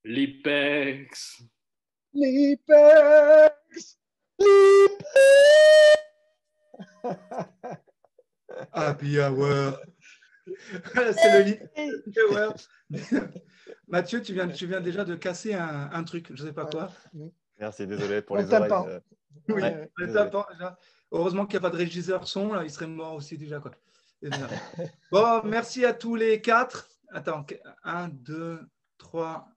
L'Ipex. L'Ipex. Happy Hour. C'est le Happy Hour. Mathieu, tu viens déjà de casser un truc, je ne sais pas quoi. Merci, désolé pour les oreilles. Oui, le tapant déjà. Heureusement qu'il n'y a pas de régisseur son, là, il serait mort aussi déjà, quoi. Bon, merci à tous les quatre. Attends, 1, 2, 3.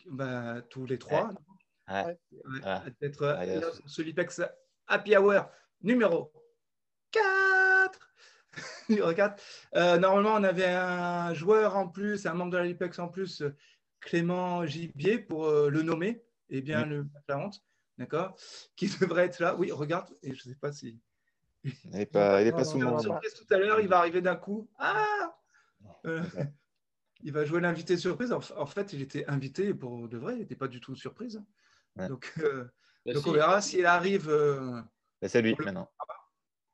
Bah, tous les trois. Peut-être sur l'Ipex Happy Hour numéro 4. Numéro 4. Normalement, on avait un joueur en plus, un membre de l'Ipex en plus, Clément Gibier, pour le nommer, et bien le la honte, d'accord, qui devrait être là. Oui, regarde, et je ne sais pas si. Il n'est pas sous mon. Surprise tout à l'heure, il va arriver d'un coup. Il va jouer l'invité surprise. En fait, il était invité pour de vrai, il n'était pas du tout surprise. Ouais. Donc on verra s'il arrive. C'est lui maintenant.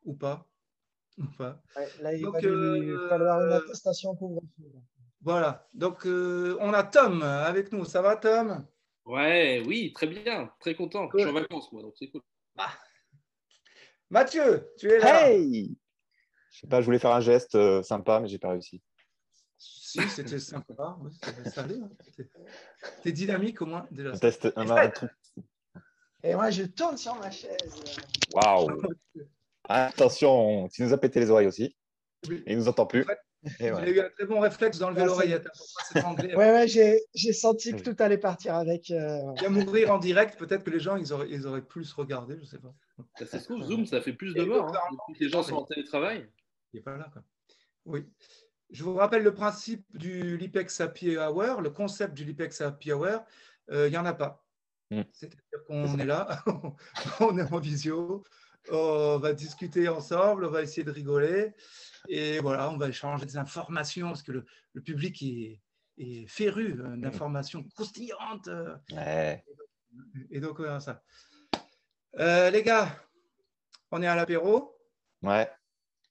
Ou pas. Ouais, là, il va lui falloir une attestation couvre-feu. Voilà. Donc, on a Tom avec nous. Ça va, Tom? Oui, très bien. Très content. Cool. Je suis en vacances, moi, donc c'est cool. Mathieu, tu es là. Hey! Je sais pas, je voulais faire un geste sympa, mais j'ai pas réussi. Si, c'était sympa. Oui, ça allait. T'es dynamique au moins. Déjà. Test un truc. Et moi, je tourne sur ma chaise. Waouh! Attention, tu nous as pété les oreilles aussi. Oui. Il ne nous entend plus. Il a eu un très bon réflexe d'enlever l'oreillette. Ouais, j'ai senti que tout allait partir avec. Il va mourir en direct. Peut-être que les gens, ils auraient plus regardé, je ne sais pas. Ça se trouve, Zoom, ça fait plus de morts. Depuis que les gens sont en télétravail. Il n'est pas là, quoi. Oui. Je vous rappelle le principe du l'Ipex Happy Hour, le concept du l'Ipex Happy Hour. Il n'y en a pas. C'est-à-dire qu'on est là, on est en visio, on va discuter ensemble, on va essayer de rigoler. Et voilà, on va échanger des informations parce que le public est féru d'informations croustillantes. Ouais. Et donc, on verra ça. Les gars, on est à l'apéro? Ouais.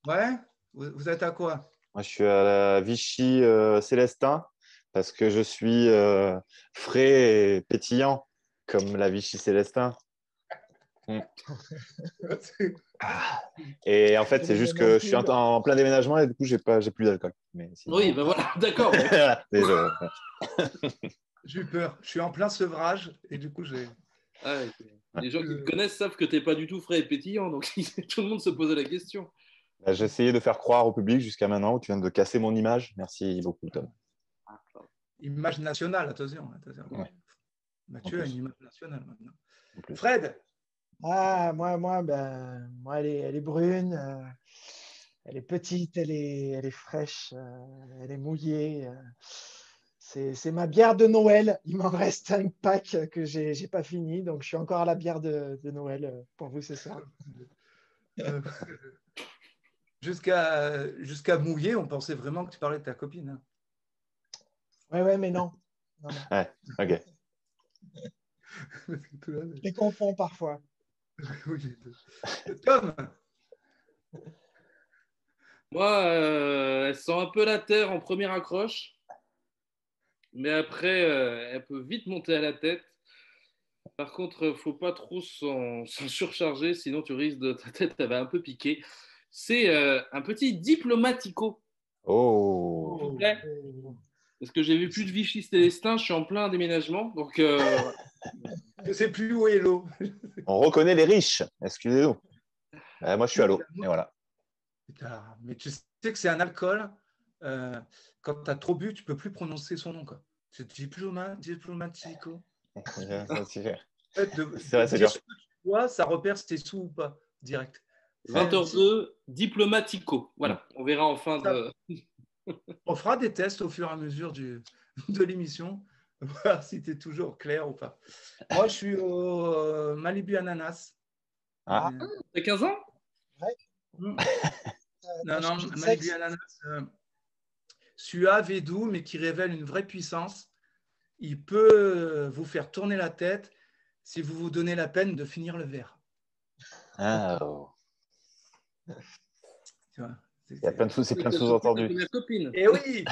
Ouais? Vous êtes à quoi? Moi, je suis à la Vichy Célestin parce que je suis frais et pétillant comme la Vichy Célestin. Et en fait, c'est juste que je suis en plein déménagement et du coup, j'ai plus d'alcool. Sinon... Oui, ben voilà, d'accord. J'ai eu peur. Je suis en plein sevrage et du coup, j'ai. Les gens qui te connaissent savent que tu n'es pas du tout frais et pétillant, donc tout le monde se posait la question. J'ai essayé de faire croire au public jusqu'à maintenant où tu viens de casser mon image. Merci beaucoup, Tom. Image nationale, attention. Ouais. Mathieu a une image nationale maintenant. Fred? Moi, elle est brune, elle est petite, elle est fraîche, elle est mouillée. C'est ma bière de Noël. Il m'en reste un pack que j'ai pas fini, donc je suis encore à la bière de Noël pour vous ce soir. Jusqu'à mouiller, on pensait vraiment que tu parlais de ta copine. Hein. Ouais, mais non. Ouais, ok. Je les confonds parfois. Tom? Moi, elle sent un peu la terre en première accroche, mais après, elle peut vite monter à la tête. Par contre, il ne faut pas trop s'en surcharger, sinon tu risques de ta tête, elle va un peu piquer. C'est un petit diplomatico. Oh. S'il vous plaît. Parce que j'ai vu plus de Vichy Célestin, je suis en plein déménagement, donc. Je ne sais plus où est l'eau. On reconnaît les riches, excusez-nous. Moi, je suis à l'eau, et voilà. Mais tu sais que c'est un alcool. Quand tu as trop bu, tu ne peux plus prononcer son nom. Quoi. C'est diplomatico. C'est vrai, c'est dur. Tu vois, ça repère si tu es sous ou pas, direct. 20h02, diplomatico. Voilà, on verra en fin de. On fera des tests au fur et à mesure de l'émission, voir si tu es toujours clair ou pas. Moi, je suis au Malibu Ananas. T'as 15 ans? Ouais. Non, Malibu Ananas, suave et doux, mais qui révèle une vraie puissance. Il peut vous faire tourner la tête si vous vous donnez la peine de finir le verre. Oh. Tu vois, il y a plein de c'est plein de sous-entendus. Et oui,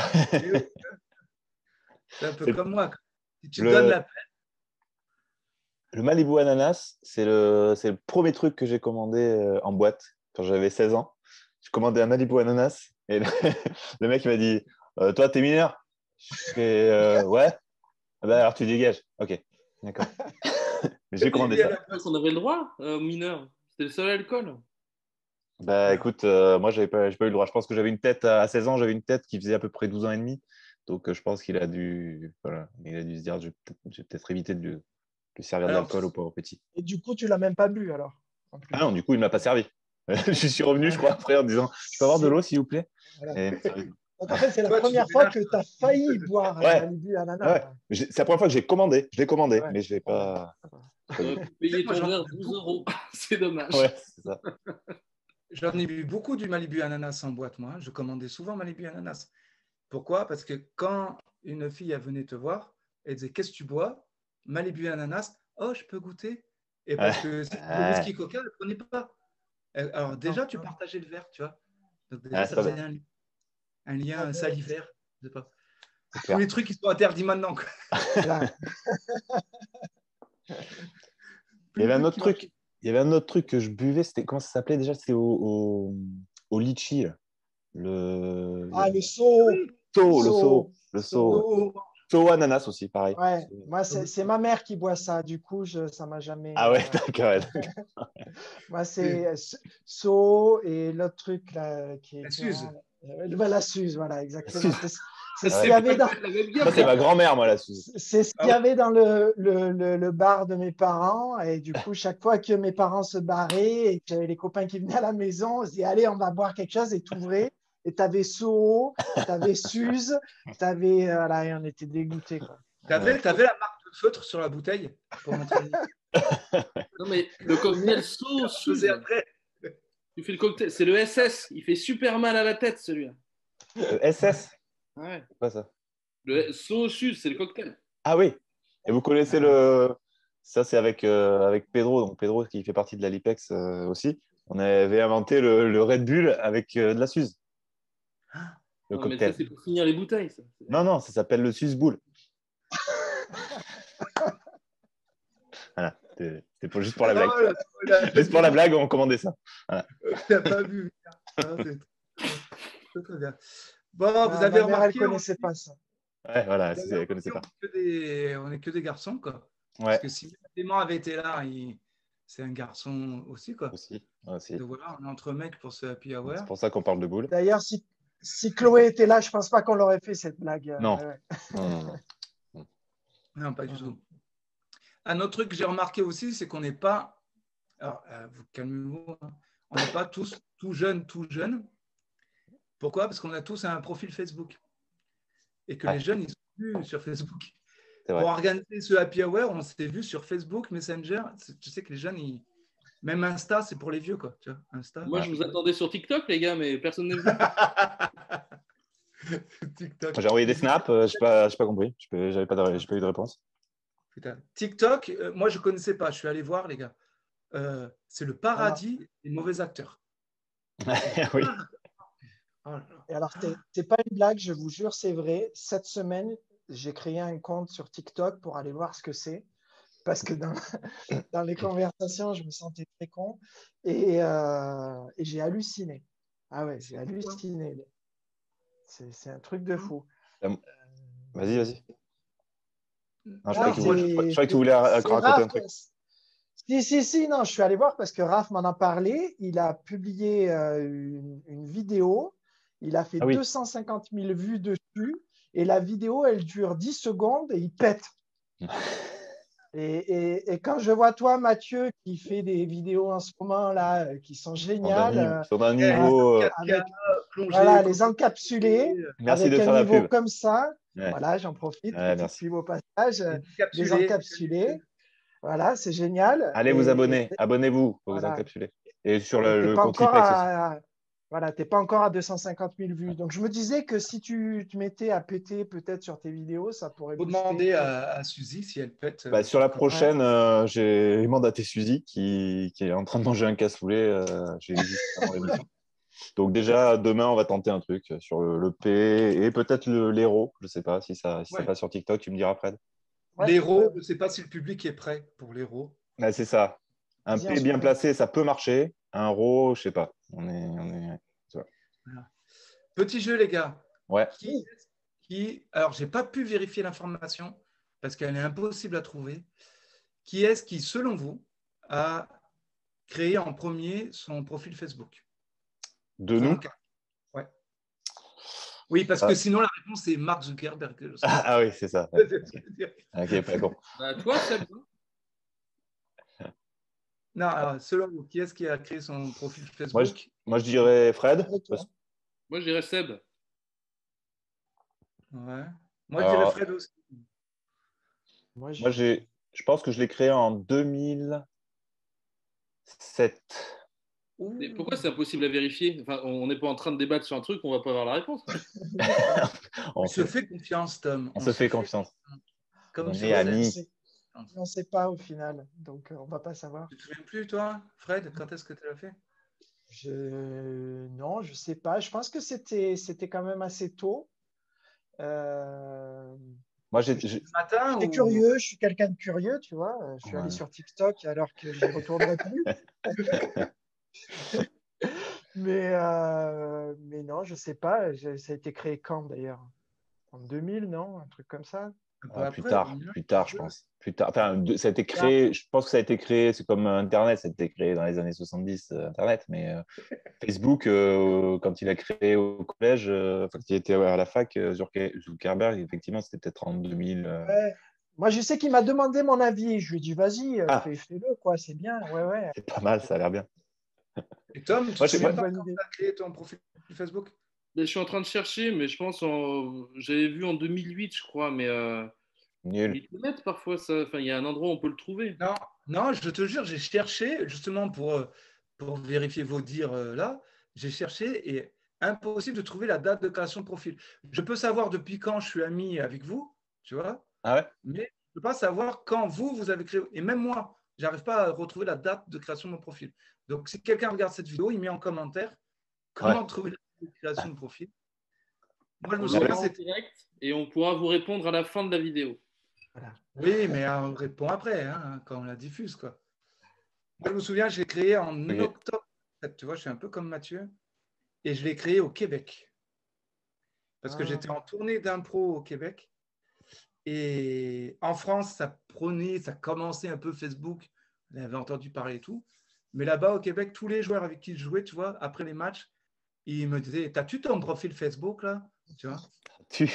c'est un peu comme moi. Si tu donnes la peine. Le Malibu ananas, c'est le premier truc que j'ai commandé en boîte quand j'avais 16 ans. Je commandais un Malibu ananas et le mec il m'a dit toi, t'es mineur? Je fais ouais. Ah bah, alors tu dégages. Ok, d'accord. J'ai commandé ça. On avait le droit aux mineurs. C'était le seul alcool. Bah écoute, moi j'ai pas eu le droit. Je pense que j'avais une tête à 16 ans, j'avais une tête qui faisait à peu près 12 ans et demi. Donc je pense qu'il a dû, voilà, il a dû se dire je vais peut-être éviter de lui servir de l'alcool au pauvre petit. Et du coup, tu l'as même pas bu alors? Ah non, du coup, il ne m'a pas servi. Je suis revenu, je crois, après en disant je peux avoir de l'eau, s'il vous plaît? Voilà. Et... Donc, en fait, c'est la première fois que tu as failli boire un Malibu ananas. Ouais. C'est la première fois que j'ai commandé. Je l'ai commandé, Ouais. mais je ne l'ai pas. Tu aurais pu payer ton verre 12 €. C'est dommage. Ouais, c'est ça. J'en ai bu beaucoup du Malibu ananas en boîte, moi. Je commandais souvent Malibu ananas. Pourquoi? Parce que quand une fille elle venait te voir, elle disait qu'est-ce que tu bois? Malibu ananas. Oh, je peux goûter. Et parce que si tu veux whisky coca, elle ne prenait pas. Alors déjà, tu partageais le verre, tu vois. Donc déjà, ça faisait un lien salivaire. Je sais pas. Tous les trucs qui sont interdits maintenant. Quoi. Il y avait un autre truc. Il y avait un autre truc que je buvais. C'était comment ça s'appelait déjà? C'était au litchi. Le seau. Le seau. Seau ananas aussi, pareil. Ouais. Moi, c'est ma mère qui boit ça. Du coup, ça m'a jamais. Ah ouais, d'accord. Moi, c'est seau et l'autre truc là qui est. La Suze. La Suze, voilà, exactement. C'est ce qu'il y avait dans. Ça, c'est ma grand-mère, moi, la Suze. C'est ce qu'il y avait dans le bar de mes parents. Et du coup, chaque fois que mes parents se barraient et que j'avais les copains qui venaient à la maison, on se dit allez, on va boire quelque chose et t'ouvrais. Et tu avais Soho, tu avais Suze, tu avais. Voilà, et on était dégoûtés. Tu avais la marque de feutre sur la bouteille pour m'entraîner. Non, mais le cocktail Suze. Après. Tu fais le cocktail, c'est le SS. Il fait super mal à la tête, celui-là. Le SS? Ouais. C'est quoi ça? Le Suze, c'est le cocktail. Ah oui. Et vous connaissez ça, c'est avec Pedro. Donc Pedro qui fait partie de la Lipex aussi. On avait inventé le Red Bull avec de la Suze. Le non, cocktail. mais ça, c'est pour finir les bouteilles. Ça. Non, ça s'appelle le Suze Bull. Voilà. C'était juste pour la blague. Juste pour la blague, on commandait ça. Voilà. T'as pas vu. C'est très bien. Bon, vous avez remarqué. Elle ne connaissait pas ça. Ouais, voilà, elle ne connaissait pas. On n'est que des garçons, quoi. Ouais. Parce que si Clément avait été là, c'est un garçon aussi, quoi. Aussi. Donc voilà, on est entre mecs pour ce happy hour. C'est pour ça qu'on parle de boule. D'ailleurs, si Chloé était là, je ne pense pas qu'on l'aurait fait cette blague. Non. Non, pas du tout. Un autre truc que j'ai remarqué aussi, c'est qu'on n'est pas. Alors, vous calmez-vous. Hein. On n'est pas tous tout jeunes. Pourquoi? Parce qu'on a tous un profil Facebook. Et que les jeunes, ils sont plus sur Facebook. Pour organiser ce happy hour, on s'était vu sur Facebook, Messenger. Tu sais que les jeunes, même Insta, c'est pour les vieux, quoi. Tu vois, Insta. Moi, je vous attendais sur TikTok, les gars, mais personne n'est venu. TikTok. J'ai envoyé des snaps, je n'ai pas compris. Je n'ai pas eu de réponse. Putain. TikTok, moi, je ne connaissais pas. Je suis allé voir, les gars. C'est le paradis des mauvais acteurs. Oui. Et alors, c'est pas une blague, je vous jure, c'est vrai. Cette semaine, j'ai créé un compte sur TikTok pour aller voir ce que c'est. Parce que dans les conversations, je me sentais très con. Et j'ai halluciné. Ah ouais, j'ai halluciné. C'est un truc de fou. Vas-y. Non, je croyais que tu voulais raconter un truc. Si, non, je suis allé voir parce que Raph m'en a parlé. Il a publié une vidéo. Il a fait 250 000 vues dessus. Et la vidéo, elle dure 10 secondes et il pète. Et quand je vois toi, Mathieu, qui fait des vidéos en ce moment là, qui sont géniales, sur un niveau avec voilà, les encapsulés, merci avec de faire un la niveau pub. comme ça. Ouais. Voilà, j'en profite. Merci. Pub au passage, les encapsulés. Voilà, c'est génial. Allez vous abonner, abonnez-vous aux encapsulés. Et sur le compte Lipex aussi. Voilà, tu n'es pas encore à 250 000 vues. Donc, je me disais que si tu te mettais à péter peut-être sur tes vidéos, ça pourrait booster. Faut demander à Suzy si elle pète. Sur la prochaine, j'ai mandaté Suzy qui est en train de manger un cassoulet. J'ai vu juste avant l'émission. Donc déjà, demain, on va tenter un truc sur le P et peut-être l'héros. Je ne sais pas si ça passe sur TikTok. Tu me diras, Fred. Ouais, L'héros, je ne sais pas si le public est prêt pour l'héros. Ouais, c'est ça. Un Vas-y, P bien ensuite. placé, ça peut marcher. Un RO, je sais pas. Tu vois. Voilà. Petit jeu, les gars. Ouais. Alors, je n'ai pas pu vérifier l'information parce qu'elle est impossible à trouver. Qui est-ce qui, selon vous, a créé en premier son profil Facebook? De nous? Ouais. Oui, parce que sinon, la réponse est Mark Zuckerberg. Ah oui, c'est ça. Ok, pas con. Bah, toi, Seb. Non, alors, selon vous, qui est-ce qui a créé son profil Facebook? Moi, je dirais Fred. Moi, je dirais Seb. Ouais. Moi, je dirais Alors, Fred aussi. Moi, je pense que je l'ai créé en 2007. Mais pourquoi c'est impossible à vérifier? Enfin, on n'est pas en train de débattre sur un truc, on va pas avoir la réponse. On se fait confiance, Tom. On se fait confiance. Comme On sur est scène. amis. on ne sait pas au final, donc on va pas savoir. Tu te souviens plus, toi, Fred, quand est-ce que tu l'as fait? Non, je sais pas. Je pense que c'était quand même assez tôt. Moi, Le matin J'étais ou... curieux, je suis quelqu'un de curieux, tu vois. Je suis allé Ouais. sur TikTok alors que j'y retournerai plus. Mais non, je sais pas. Ça a été créé quand d'ailleurs? En 2000, non? Un truc comme ça? un peu Plus après, tard, 2009, je pense. Plus tard. Enfin, ça a été créé, je pense que ça a été créé, c'est comme Internet, ça a été créé dans les années 70, Internet, mais Facebook, quand il a créé au collège, quand il était à la fac, Zuckerberg, effectivement, c'était peut-être en 2000. Ouais. Moi, je sais qu'il m'a demandé mon avis. Je lui ai dit, vas-y, Ah, fais-le, quoi, c'est bien. Ouais, ouais. c'est pas mal, ça a l'air bien. Et Tom, tu te Moi, souviens Une pas bonne quand idée. tu as créé ton profil Facebook? Mais je suis en train de chercher, mais je pense j'avais vu en 2008, je crois, mais Nul. ils le mettent parfois ça. Enfin, il y a un endroit où on peut le trouver. Non, non, je te jure, j'ai cherché justement pour vérifier vos dires là. J'ai cherché et impossible de trouver la date de création de profil. Je peux savoir depuis quand je suis ami avec vous, tu vois, Ah ouais? mais je ne peux pas savoir quand vous avez créé. Et même moi, je n'arrive pas à retrouver la date de création de mon profil. Donc, si quelqu'un regarde cette vidéo, il met en commentaire Ouais. comment trouver la date de création de profil. Moi, je me On souviens, l'aura en c'était. direct et on pourra vous répondre à la fin de la vidéo. Voilà. Oui, mais on répond après, hein, quand on la diffuse, quoi. Moi, je me souviens, je l'ai créé en Ok. octobre. Tu vois, je suis un peu comme Mathieu. Et je l'ai créé au Québec. Parce que j'étais en tournée d'impro au Québec. Et en France, ça prenait, ça commençait un peu Facebook. On avait entendu parler et tout. Mais là-bas, au Québec, tous les joueurs avec qui je jouais, tu vois, après les matchs, ils me disaient, t'as-tu ton profil Facebook, là? Tu vois? Tu.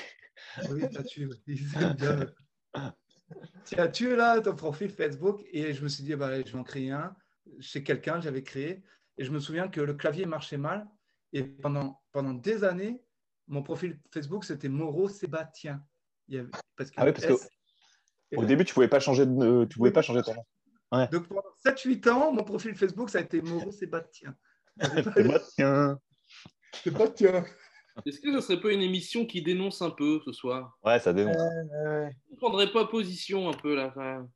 Oui, t'as-tu. Ils aiment bien. As-tu là ton profil Facebook? Et je me suis dit, bah, je vais en créer un. Chez quelqu'un, j'avais créé. Et je me souviens que le clavier marchait mal. Et pendant des années, mon profil Facebook, c'était Moreau Sébastien. Parce que Ah oui, le parce S. qu'au début, tu pouvais pas changer tu pouvais pas changer ton nom. Ouais. Donc pendant 7-8 ans, mon profil Facebook, ça a été Moreau Sébastien. Sébastien. Sébastien. Est-ce que ce serait pas une émission qui dénonce un peu ce soir? Ouais, ça dénonce. On ne prendrait pas position un peu là quand même.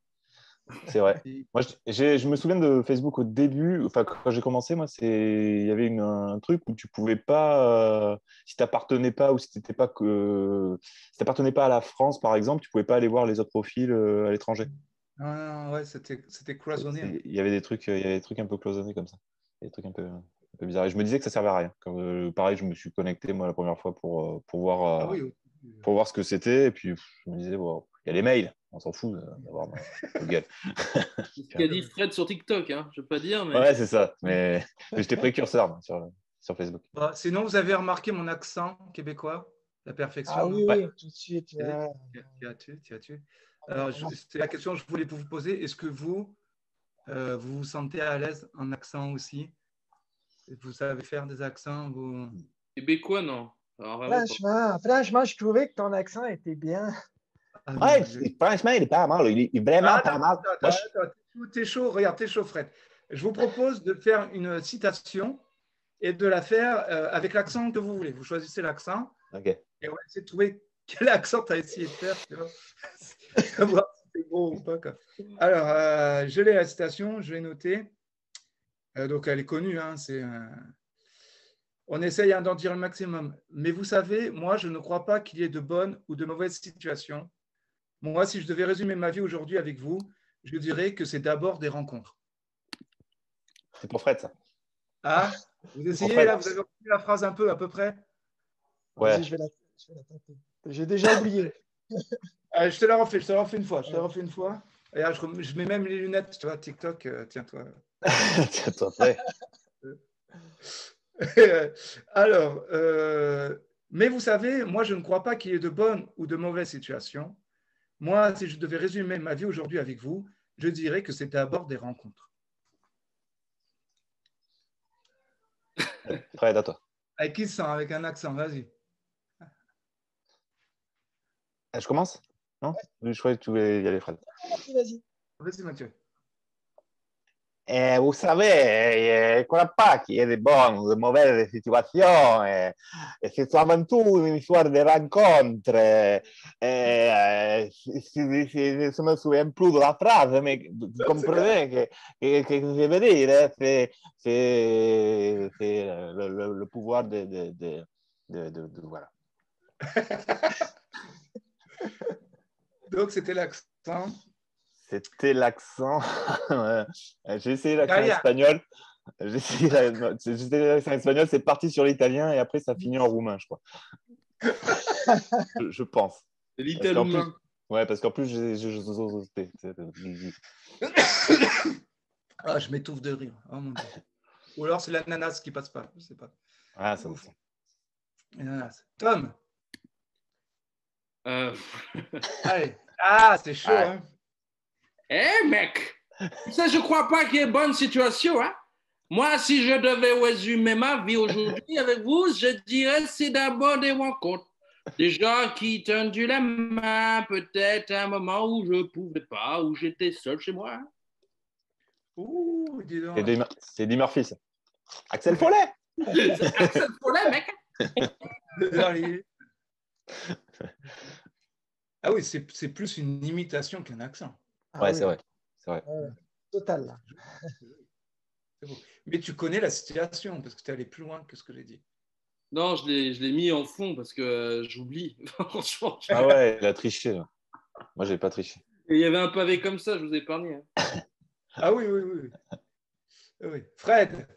C'est vrai. Moi, je me souviens de Facebook au début, enfin, quand j'ai commencé, moi, il y avait un truc où tu pouvais pas, si tu n'appartenais pas ou si tu t'appartenais pas à la France, par exemple, tu pouvais pas aller voir les autres profils à l'étranger. Ah, ouais, c'était cloisonné. Il y avait des trucs, un peu cloisonnés comme ça. Des trucs un peu bizarres. Et je me disais que ça servait à rien. Pareil, je me suis connecté, moi, la première fois Ah oui. pour voir ce que c'était. Et puis, je me disais, bon, il y a les mails, on s'en fout d'avoir Google. C'est ce qu'a dit Fred sur TikTok, hein. Je ne veux pas dire, mais. Ouais, c'est ça. Mais j'étais précurseur moi, sur Facebook. Bah, sinon, vous avez remarqué mon accent québécois, la perfection. Ah oui, Non? oui, tout de suite. Tu as-tu. Alors, c'est la question que je voulais vous poser. Est-ce que vous vous sentez à l'aise en accent aussi? Vous savez faire des accents Québécois, non. Alors, vraiment pas. Franchement, je trouvais que ton accent était bien. Ah, Ouais, franchement, il est pas mal. Il est vraiment pas mal. T'es chaud, regarde, t'es chaud, Fred. Je vous propose de faire une citation et de la faire avec l'accent que vous voulez. Vous choisissez l'accent. Ok. Et on va essayer de trouver quel accent tu as essayé de faire. Tu vois, voir si c'est gros ou pas. Quoi. Alors, je l'ai la citation, je l'ai notée. Donc, elle est connue. Hein, on essaye d'en dire le maximum. Mais vous savez, moi, je ne crois pas qu'il y ait de bonnes ou de mauvaises situations. Moi, si je devais résumer ma vie aujourd'hui avec vous, je dirais que c'est d'abord des rencontres. C'est pour Fred, ça. Ah, vous essayez Fred. là, vous avez repris la phrase un peu, à peu près. Ouais. Vas-y, je vais la taper. J'ai déjà oublié. Je te la refais une fois. Et là, je mets même les lunettes, tu vois, TikTok, tiens-toi. Tiens-toi prêt. Alors, mais vous savez, moi, je ne crois pas qu'il y ait de bonnes ou de mauvaises situations. Moi, si je devais résumer ma vie aujourd'hui avec vous, je dirais que c'est d'abord des rencontres. Fred, à toi. Avec qui ça? Avec un accent, vas-y. Je commence? Non? Je croyais que tu voulais y aller, Fred. Vas-y. Vas-y, Mathieu. Vous savez, il n'y a pas qu'il y ait de bonnes ou de mauvaises situations. C'est avant tout une histoire de rencontre. Je ne me souviens plus de la phrase, mais vous comprenez que je veux dire. C'est le pouvoir de voilà. Donc, c'était l'accent. C'était l'accent. J'ai essayé l'accent espagnol. J'ai essayé l'accent espagnol, c'est parti sur l'italien et après ça finit en roumain, je crois. je pense. C'est l'italien. Ouais, parce qu'en plus, Ah, je m'étouffe de rire. Oh mon Dieu. Ou alors c'est l'ananas qui passe pas. Je sais pas. Ah, ça me fait. L'ananas. Tom. Allez. Ah, c'est chaud, hein. Mec, ça, je crois pas qu'il y ait bonne situation, hein. Moi, si je devais résumer ma vie aujourd'hui avec vous, je dirais c'est d'abord des rencontres. Des gens qui tendu la main, peut-être à un moment où je pouvais pas, où j'étais seul chez moi. Ouh, dis donc. C'est Eddie Murphy, ça. Axel Follet. C'est Axel Follet, mec. Ah oui, c'est plus une imitation qu'un accent. Ouais, c'est vrai. Total. C'est beau. Mais tu connais la situation parce que tu es allé plus loin que ce que j'ai dit. Non, je l'ai mis en fond parce que j'oublie. Franchement. Ah ouais, il a triché, là. Moi, j'ai pas triché. Et il y avait un pavé comme ça, je vous ai épargné. Hein. Ah oui. Fred.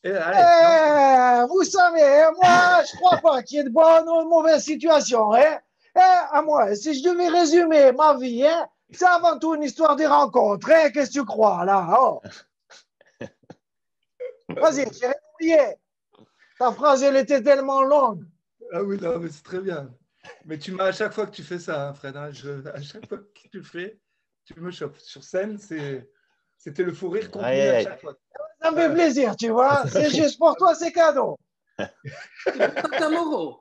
Allez, vous savez, moi, je crois pas qu'il y ait de bonnes ou de mauvaises situations. Hein. À moi, si je devais résumer ma vie, hein, c'est avant tout une histoire des rencontres. Hein. Qu'est-ce que tu crois, là? Oh. Vas-y, j'ai oublié. Ta phrase, elle était tellement longue. Ah oui, non, mais c'est très bien. Mais tu m'as à chaque fois que tu fais ça, hein, Fred. Hein, à chaque fois que tu le fais, tu me chopes. Sur scène, c'était le fou rire continu à chaque fois. Ça me fait plaisir, tu vois. C'est juste pour toi, c'est cadeau. C'est amoureux.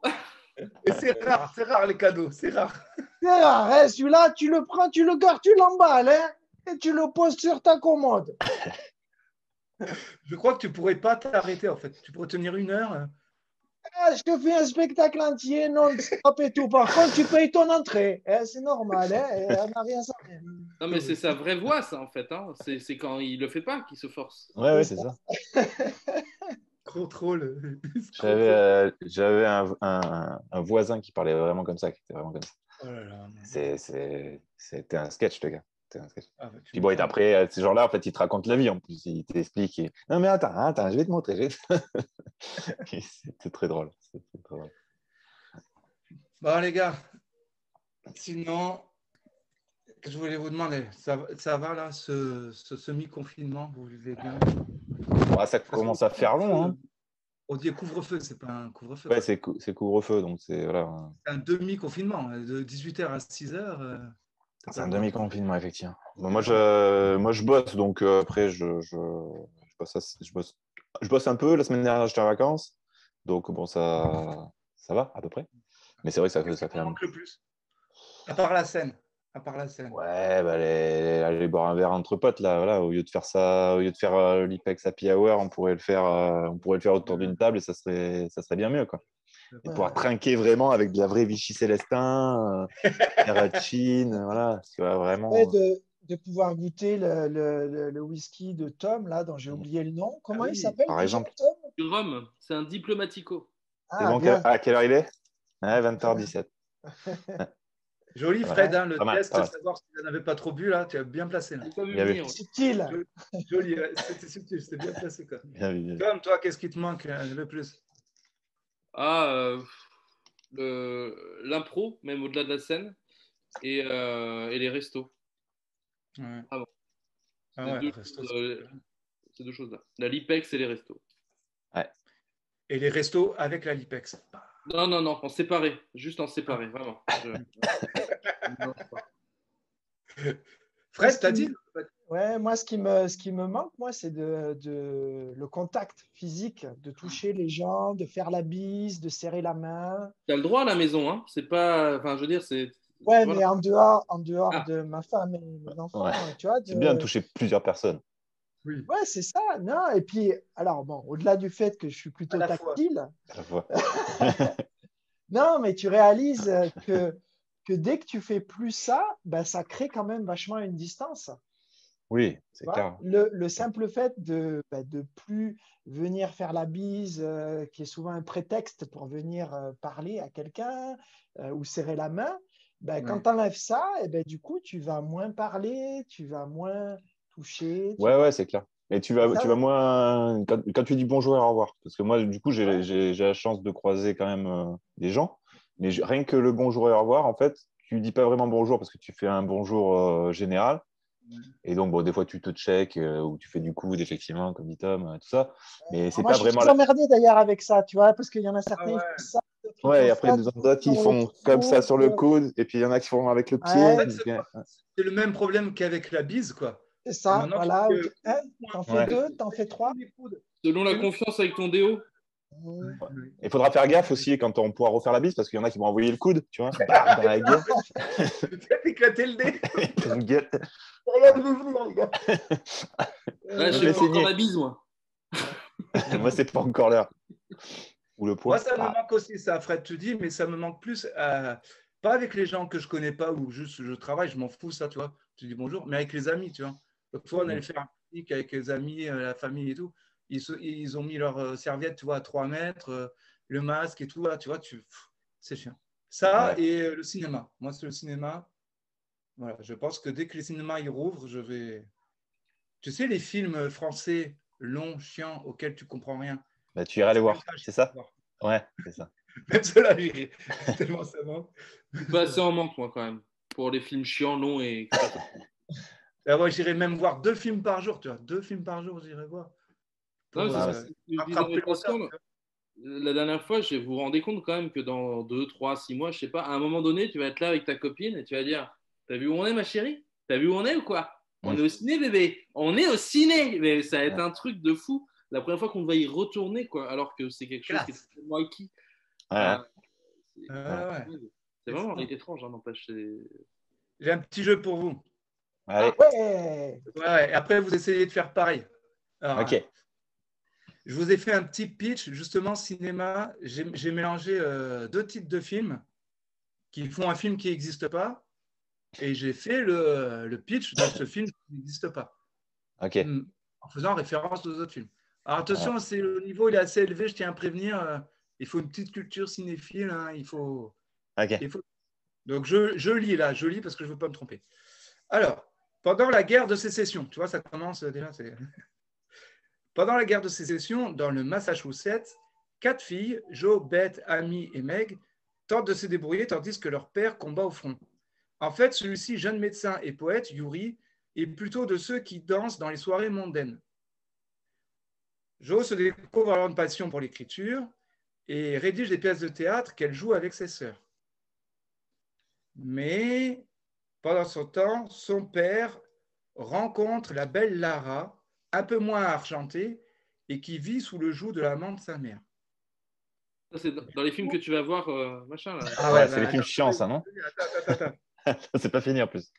Et c'est rare les cadeaux, c'est rare. C'est rare, hein. Celui-là, tu le prends, tu le gardes, tu l'emballes, hein, et tu le poses sur ta commode. Je crois que tu pourrais pas t'arrêter, en fait. Tu pourrais tenir 1 heure. Je te fais un spectacle entier, non-stop et tout. Par contre, tu payes ton entrée. Hein, c'est normal, hein, elle n'a rien sans rien. Non, mais c'est sa vraie voix, ça, en fait. Hein. C'est quand il le fait pas qu'il se force. Ouais, c'est ça. Contrôle. J'avais un voisin qui parlait vraiment comme ça, qui était vraiment comme ça. Oh là là. C'était un sketch, le gars. Ah, bah, Puis bon, et après, ces gens-là, en fait, ils te racontent la vie en plus. Ils t'expliquent. Non, mais attends, je vais te montrer. C'était très drôle. Bon, les gars, sinon, je voulais vous demander, ça va là, ce semi-confinement, vous vivez bien? Ouais, ça commence à faire long. Hein. On dit couvre-feu, c'est pas un couvre-feu. Ouais, c'est couvre-feu, donc c'est voilà. C'est un demi-confinement, de 18h à 6h. C'est un demi-confinement, effectivement. Bon, moi, je bosse, donc après, je bosse un peu. La semaine dernière, j'étais en vacances. Donc, bon, ça va, à peu près. Mais c'est vrai que ça fait un... manque le plus. À part la scène. Ouais, bah, aller boire un verre entre potes, là, voilà, au lieu de faire ça, au lieu de faire l'Ipex Happy Hour, on pourrait le faire autour d'une table et ça serait bien mieux, quoi. Et pouvoir trinquer vraiment avec de la vraie Vichy Célestin, Terracine, voilà, tu vois, vraiment. De pouvoir goûter le whisky de Tom, là, dont j'ai oublié le nom. Comment il s'appelle? Par exemple. Tom? Du rhum, c'est un diplomatico. Et donc, à quelle heure il est? 20h17. Joli, Pas mal. Fred, hein, le Pas mal, test, pas mal. savoir si vous n'avez pas trop bu, là, tu as bien placé. Là. J'ai pas vu Bien vu. venir. Subtil. Joli, ouais, c'était subtil, c'était bien placé. Quoi. Bien vu, bien vu. Tom, toi, qu'est-ce qui te manque le plus? Ah, l'impro, même au-delà de la scène, et les restos. Ouais. Ah bon. Ah C'est ouais, deux, resto, choses, ces deux choses-là. La Lipex et les restos. et les restos avec la Lipex. Non, non, non, en séparé. Juste en séparé, vraiment. Non, Fred, t'as dit? Ouais, moi, ce qui me manque, moi, c'est le contact physique, de toucher les gens, de faire la bise, de serrer la main. t'as le droit à la maison, hein. C'est pas. Enfin, je veux dire, c'est. Ouais, Voilà. mais en dehors Ah, de ma femme et mes enfants, Ouais. tu vois. C'est bien de toucher plusieurs personnes Oui, Ouais, c'est ça. Non, et puis, alors, bon, au-delà du fait que je suis à plutôt la fois. tactile, à la fois. non, mais tu réalises que dès que tu fais plus ça, ben, ça crée quand même vachement une distance. Oui, c'est Tu vois, clair. le simple fait de plus venir faire la bise, qui est souvent un prétexte pour venir parler à quelqu'un ou serrer la main, ben, quand Ouais. tu enlèves ça, et ben, du coup, tu vas moins parler, tu vas moins toucher. Ouais, ouais, c'est clair. Mais Ça, tu vas moins. Quand tu dis bonjour et au revoir. Parce que moi, du coup, ouais, j'ai la chance de croiser quand même des gens. Mais rien que le bonjour et au revoir, en fait, tu dis pas vraiment bonjour parce que tu fais un bonjour général. Et donc, bon, des fois, tu te check ou tu fais du coude, effectivement, comme dit Tom, tout ça. Mais alors c'est moi, pas je suis vraiment. très emmerdé d'ailleurs avec ça, tu vois, parce qu'il y en a Ah certains, ils font ouais. ça, d'autres, ils Ouais, font et après, ça, les autres, ils sur le font comme ça coude. sur le coude. Et puis, il y en a qui font avec le pied. En Ouais, fait, c'est le même problème qu'avec la bise, quoi. c'est Et ça, maintenant, tu voilà. dis, Hein, t'en fais Ouais. deux, t'en fais trois. les coudes. selon la Fais-le. confiance avec ton déo. Mmh. Il faudra faire gaffe aussi quand on pourra refaire la bise parce qu'il y en a qui vont envoyer le coude, tu vois, bam, dans la gueule. Peut-être éclater le nez. Dans une gueule. Regardez-vous, les gars. Ouais, je me fais fais pas encore saigner. la bise, moi. Moi, c'est pas encore l'heure. Ou le Moi, poing. ça me Ah, manque aussi, ça, Fred, tu dis, mais ça me manque plus, pas avec les gens que je connais pas ou juste je travaille, je m'en fous, ça, tu vois. Tu dis bonjour, mais avec les amis, tu vois. L'autre fois, on allait faire un pique-nique avec les amis, la famille et tout. Ils ont mis leur serviette, tu vois, à 3 mètres, le masque et tout, là, tu vois, c'est chiant. Ça ouais. et le cinéma. Moi, c'est le cinéma. Voilà, je pense que dès que les cinémas ils rouvrent, je vais. Tu sais, les films français longs, chiants, auxquels tu comprends rien. Bah, tu iras les Même voir, ça, c'est j'irai ça? voir. Ouais, c'est ça. Même cela, j'irai. Tellement ça manque. Je suis pas assez en manque, moi, quand même. Pour les films chiants, longs et. Ah ouais, j'irai même voir 2 films par jour, tu vois. 2 films par jour, j'irai voir. Non, Pour c'est Ah, ce ouais, que je disais à rattraper mes le retard. patients. La dernière fois, vous vous rendez compte quand même que dans 2, 3, 6 mois, je sais pas, à un moment donné, tu vas être là avec ta copine et tu vas dire, t'as vu où on est, ma chérie? T'as vu où on est ou quoi? On est au ciné, bébé. On est au ciné. Mais ça va être ouais. un truc de fou. La première fois qu'on va y retourner, quoi, alors que c'est quelque chose qui est Classe. tellement acquis. Ouais, C'est ouais. Ouais. c'est vraiment étrange, hein, n'empêche. J'ai un petit jeu pour vous. Allez, Ouais, Ouais, et après, vous essayez de faire pareil. Alors, ok. je vous ai fait un petit pitch, justement, cinéma. J'ai mélangé 2 titres de films qui font un film qui n'existe pas. Et j'ai fait le pitch de ce film qui n'existe pas. Ok. En faisant référence aux autres films. Alors Ouais. attention, le niveau il est assez élevé, je tiens à prévenir. Il faut une petite culture cinéphile. Hein, Ok. Donc je lis là, je lis parce que je ne veux pas me tromper. Alors, pendant la guerre de sécession, tu vois, ça commence déjà. Pendant la guerre de sécession, dans le Massachusetts, 4 filles, Jo, Beth, Amy et Meg, tentent de se débrouiller tandis que leur père combat au front. En fait, celui-ci, jeune médecin et poète, Yuri, est plutôt de ceux qui dansent dans les soirées mondaines. Jo se découvre alors une passion pour l'écriture et rédige des pièces de théâtre qu'elle joue avec ses sœurs. Mais pendant ce temps, son père rencontre la belle Lara, un peu moins argentée, et qui vit sous le joug de l'amant de sa mère. Ça, c'est dans les films que tu vas voir, machin, là. Ah Ouais, ouais, c'est les films chiants, ça, non? attends. C'est pas fini en plus.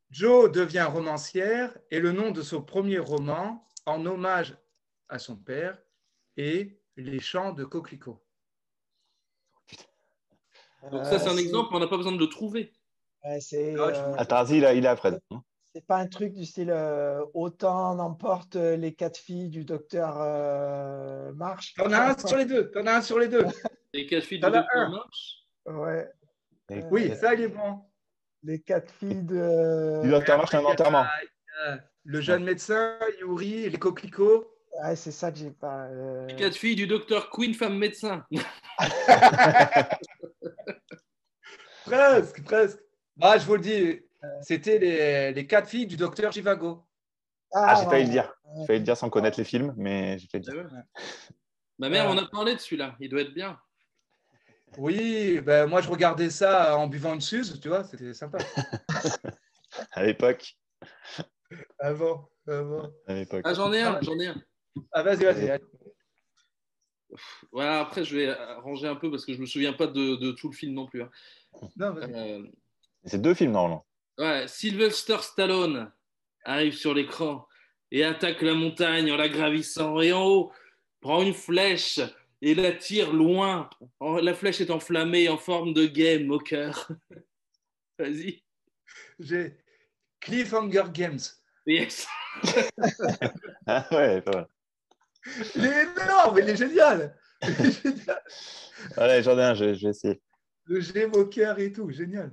Jo devient romancière et le nom de son premier roman, en hommage à son père, est Les Chants de Coquelicot. Donc ça, c'est un c'est exemple, mais on n'a pas besoin de le trouver. ouais, c'est, Ah ouais, je vous- Attends, vas-y, il est à Fred. c'est pas un truc du style autant n'emporte les 4 filles du docteur March. T'en as un sur les deux. T'en as un sur les deux. Les 4 filles du T'en as Docteur un. March. Ouais. Et Oui, Euh, ça, il est bon. Les 4 filles de. Du docteur March, un enterrement. Le jeune médecin, Yuri, les coquelicots. Ouais, c'est ça que j'ai pas. Les 4 filles du docteur Queen, femme médecin. Presque, presque. Bah, je vous le dis, c'était les 4 filles du docteur Jivago. Ah, j'ai failli le dire. J'ai failli le dire sans connaître les films, mais j'ai failli le dire. Ma mère, on a parlé de celui-là. Il doit être bien. Oui, ben, moi, je regardais ça en buvant une suze, tu vois, c'était sympa. À l'époque. Avant. À l'époque. Ah, j'en ai un. Ah, vas-y. Voilà, après, je vais ranger un peu parce que je me souviens pas de tout le film non plus. Hein. Non, vas-y. C'est 2 films, normalement. Ouais, Sylvester Stallone arrive sur l'écran et attaque la montagne en la gravissant. Et en haut, prend une flèche et la tire loin. La flèche est enflammée en forme de game au cœur. Vas-y. J'ai Cliffhanger Games. Yes. Ah ouais, pas mal. Il est énorme, il est génial. Allez, j'en ai un, je vais essayer. Le game au cœur et tout, génial.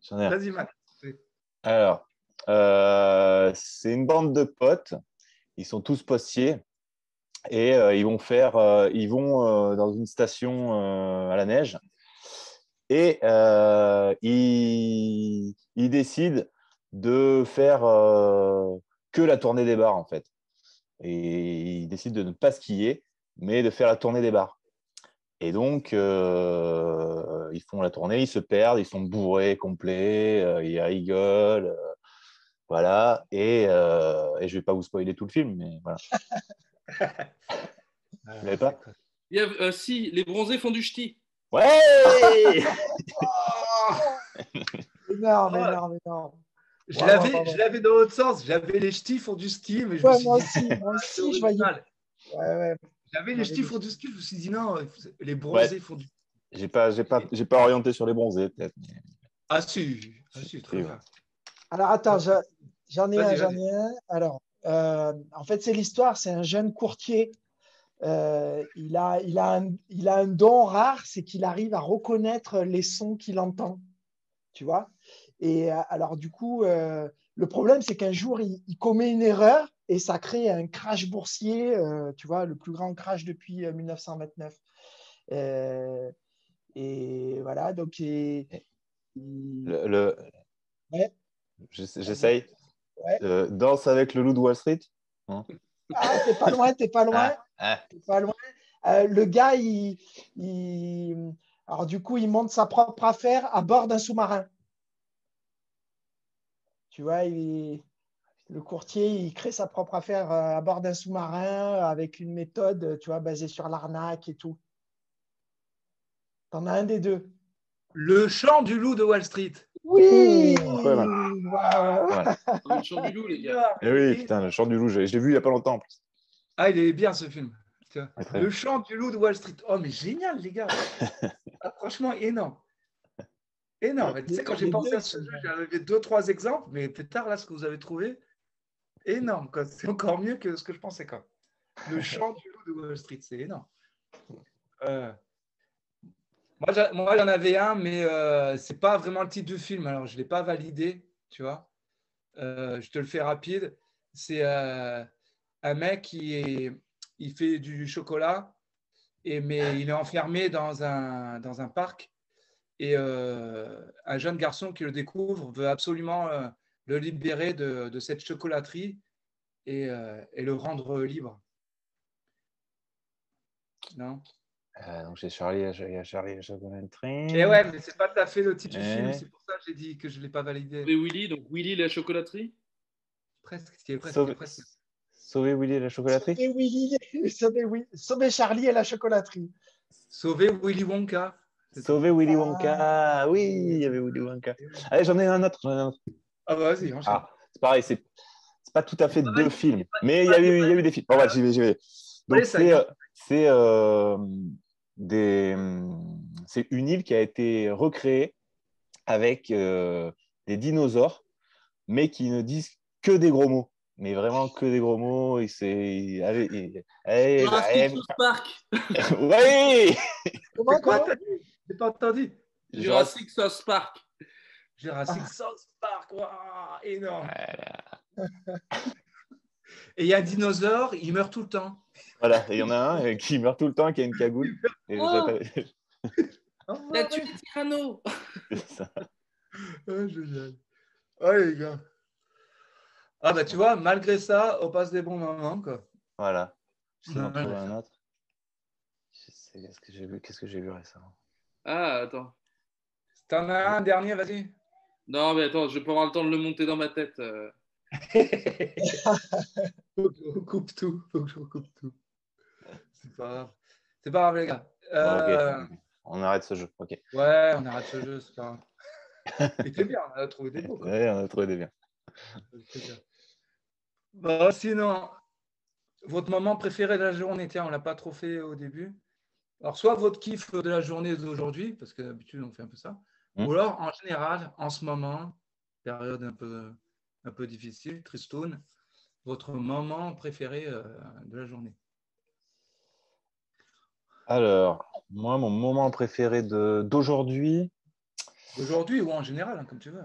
J'en ai un. Vas-y, Max. Alors, c'est une bande de potes. Ils sont tous postiers et ils vont dans une station à la neige et ils décident de faire que la tournée des bars en fait. Et ils décident de ne pas skier, mais de faire la tournée des bars. Et donc, ils font la tournée, ils se perdent, ils sont bourrés, complets, ils rigolent. Voilà, et je ne vais pas vous spoiler tout le film, mais voilà. Vous l'avez pas? Si, les bronzés font du ch'ti. Ouais. Énorme. Je l'avais dans l'autre sens. J'avais les ch'tis font du ski, mais je me suis moi dit, aussi, je voyais. Ouais. J'avais les ch'tis font du ski, je me suis dit non, les bronzés font du ski. J'ai pas orienté sur les bronzés, peut-être. Ah si, très bien. Alors attends, j'en ai Vas-y. un. Alors, en fait, c'est l'histoire. C'est un jeune courtier. Il a un don rare, c'est qu'il arrive à reconnaître les sons qu'il entend. Tu vois? Et alors, du coup, le problème, c'est qu'un jour, il commet une erreur et ça crée un crash boursier, tu vois, le plus grand crash depuis 1929. Et voilà, donc. Ouais. J'essaye. Ouais. Danse avec le loup de Wall Street. Hein? Ah, t'es pas loin. T'es pas loin. Le gars, alors du coup, il monte sa propre affaire à bord d'un sous-marin. Tu vois, le courtier, il crée sa propre affaire à bord d'un sous-marin avec une méthode, tu vois, basée sur l'arnaque et tout. T'en as un des deux. Le chant du loup de Wall Street. Oui. Voilà. Le chant du loup, les gars. Et oui, putain, le chant du loup, je l'ai vu il n'y a pas longtemps en plus. Ah, il est bien ce film. Le chant du loup de Wall Street. Oh, mais génial, les gars. Ah, franchement, énorme. Énorme. Tu sais, quand j'ai pensé à ce jeu, j'avais 2-3 exemples, mais plus tard, là, ce que vous avez trouvé, énorme. C'est encore mieux que ce que je pensais. Quoi. Le chant du loup de Wall Street, c'est énorme. Moi, j'en avais un, mais c'est pas vraiment le titre du film. Alors, je ne l'ai pas validé, tu vois. Je te le fais rapide. C'est un mec il fait du chocolat, mais il est enfermé dans un parc. Et un jeune garçon qui le découvre veut absolument le libérer de cette chocolaterie et le rendre libre. Non? Donc j'ai Charlie la chocolaterie. Et ouais, mais c'est pas tout à fait le titre du film. C'est pour ça que j'ai dit que je ne l'ai pas validé. Sauver Willy, donc Willy la chocolaterie. Presque. Sauver Willy et la chocolaterie. Sauver Charlie et la chocolaterie. Sauver Willy Wonka. Sauver Willy Wonka. Oui, il y avait Willy Wonka. Allez, j'en ai un autre. Ah, vas-y, enchaîne. C'est pareil, c'est pas tout à fait 2 films, mais il y a eu des films. Bon, j'y vais. Donc, c'est une île qui a été recréée avec des dinosaures, mais qui ne disent que des gros mots. Mais vraiment que des gros mots. Jurassic Park. Oui. Quoi, t'as dit? J'ai pas entendu. Jurassic South Park. Jurassic South Park, waouh, énorme. Voilà. Et il y a un dinosaure, il meurt tout le temps. Voilà. Et il y en a un qui meurt tout le temps, qui a une cagoule. Et Il a tué les tyrannos. c'est ça. Génial. Oh, les gars. Ah, bah, tu vois, malgré ça, on passe des bons moments, quoi. Voilà. J'essaie d'en Ouais, trouver un autre. Qu'est-ce que j'ai vu récemment? Ah, attends. T'en as un dernier, vas-y. Non, mais attends, je vais pas avoir le temps de le monter dans ma tête. Faut que je recoupe tout. Faut que je recoupe tout. C'est pas grave. C'est pas grave, les gars. Bon, ok. On arrête ce jeu. Ok. Ouais, on arrête ce jeu, c'est pas grave. C'était bien, on a trouvé des beaux. Quoi. Ouais, on a trouvé des biens. C'est bien. Bon, sinon, votre moment préféré de la journée, tiens, on l'a pas trop fait au début. Alors, soit votre kiff de la journée d'aujourd'hui, parce que d'habitude, on fait un peu ça, ou alors, en général, en ce moment, période un peu difficile, tristoun, votre moment préféré de la journée. Alors, moi, mon moment préféré d'aujourd'hui. Aujourd'hui ou en général, hein, comme tu veux.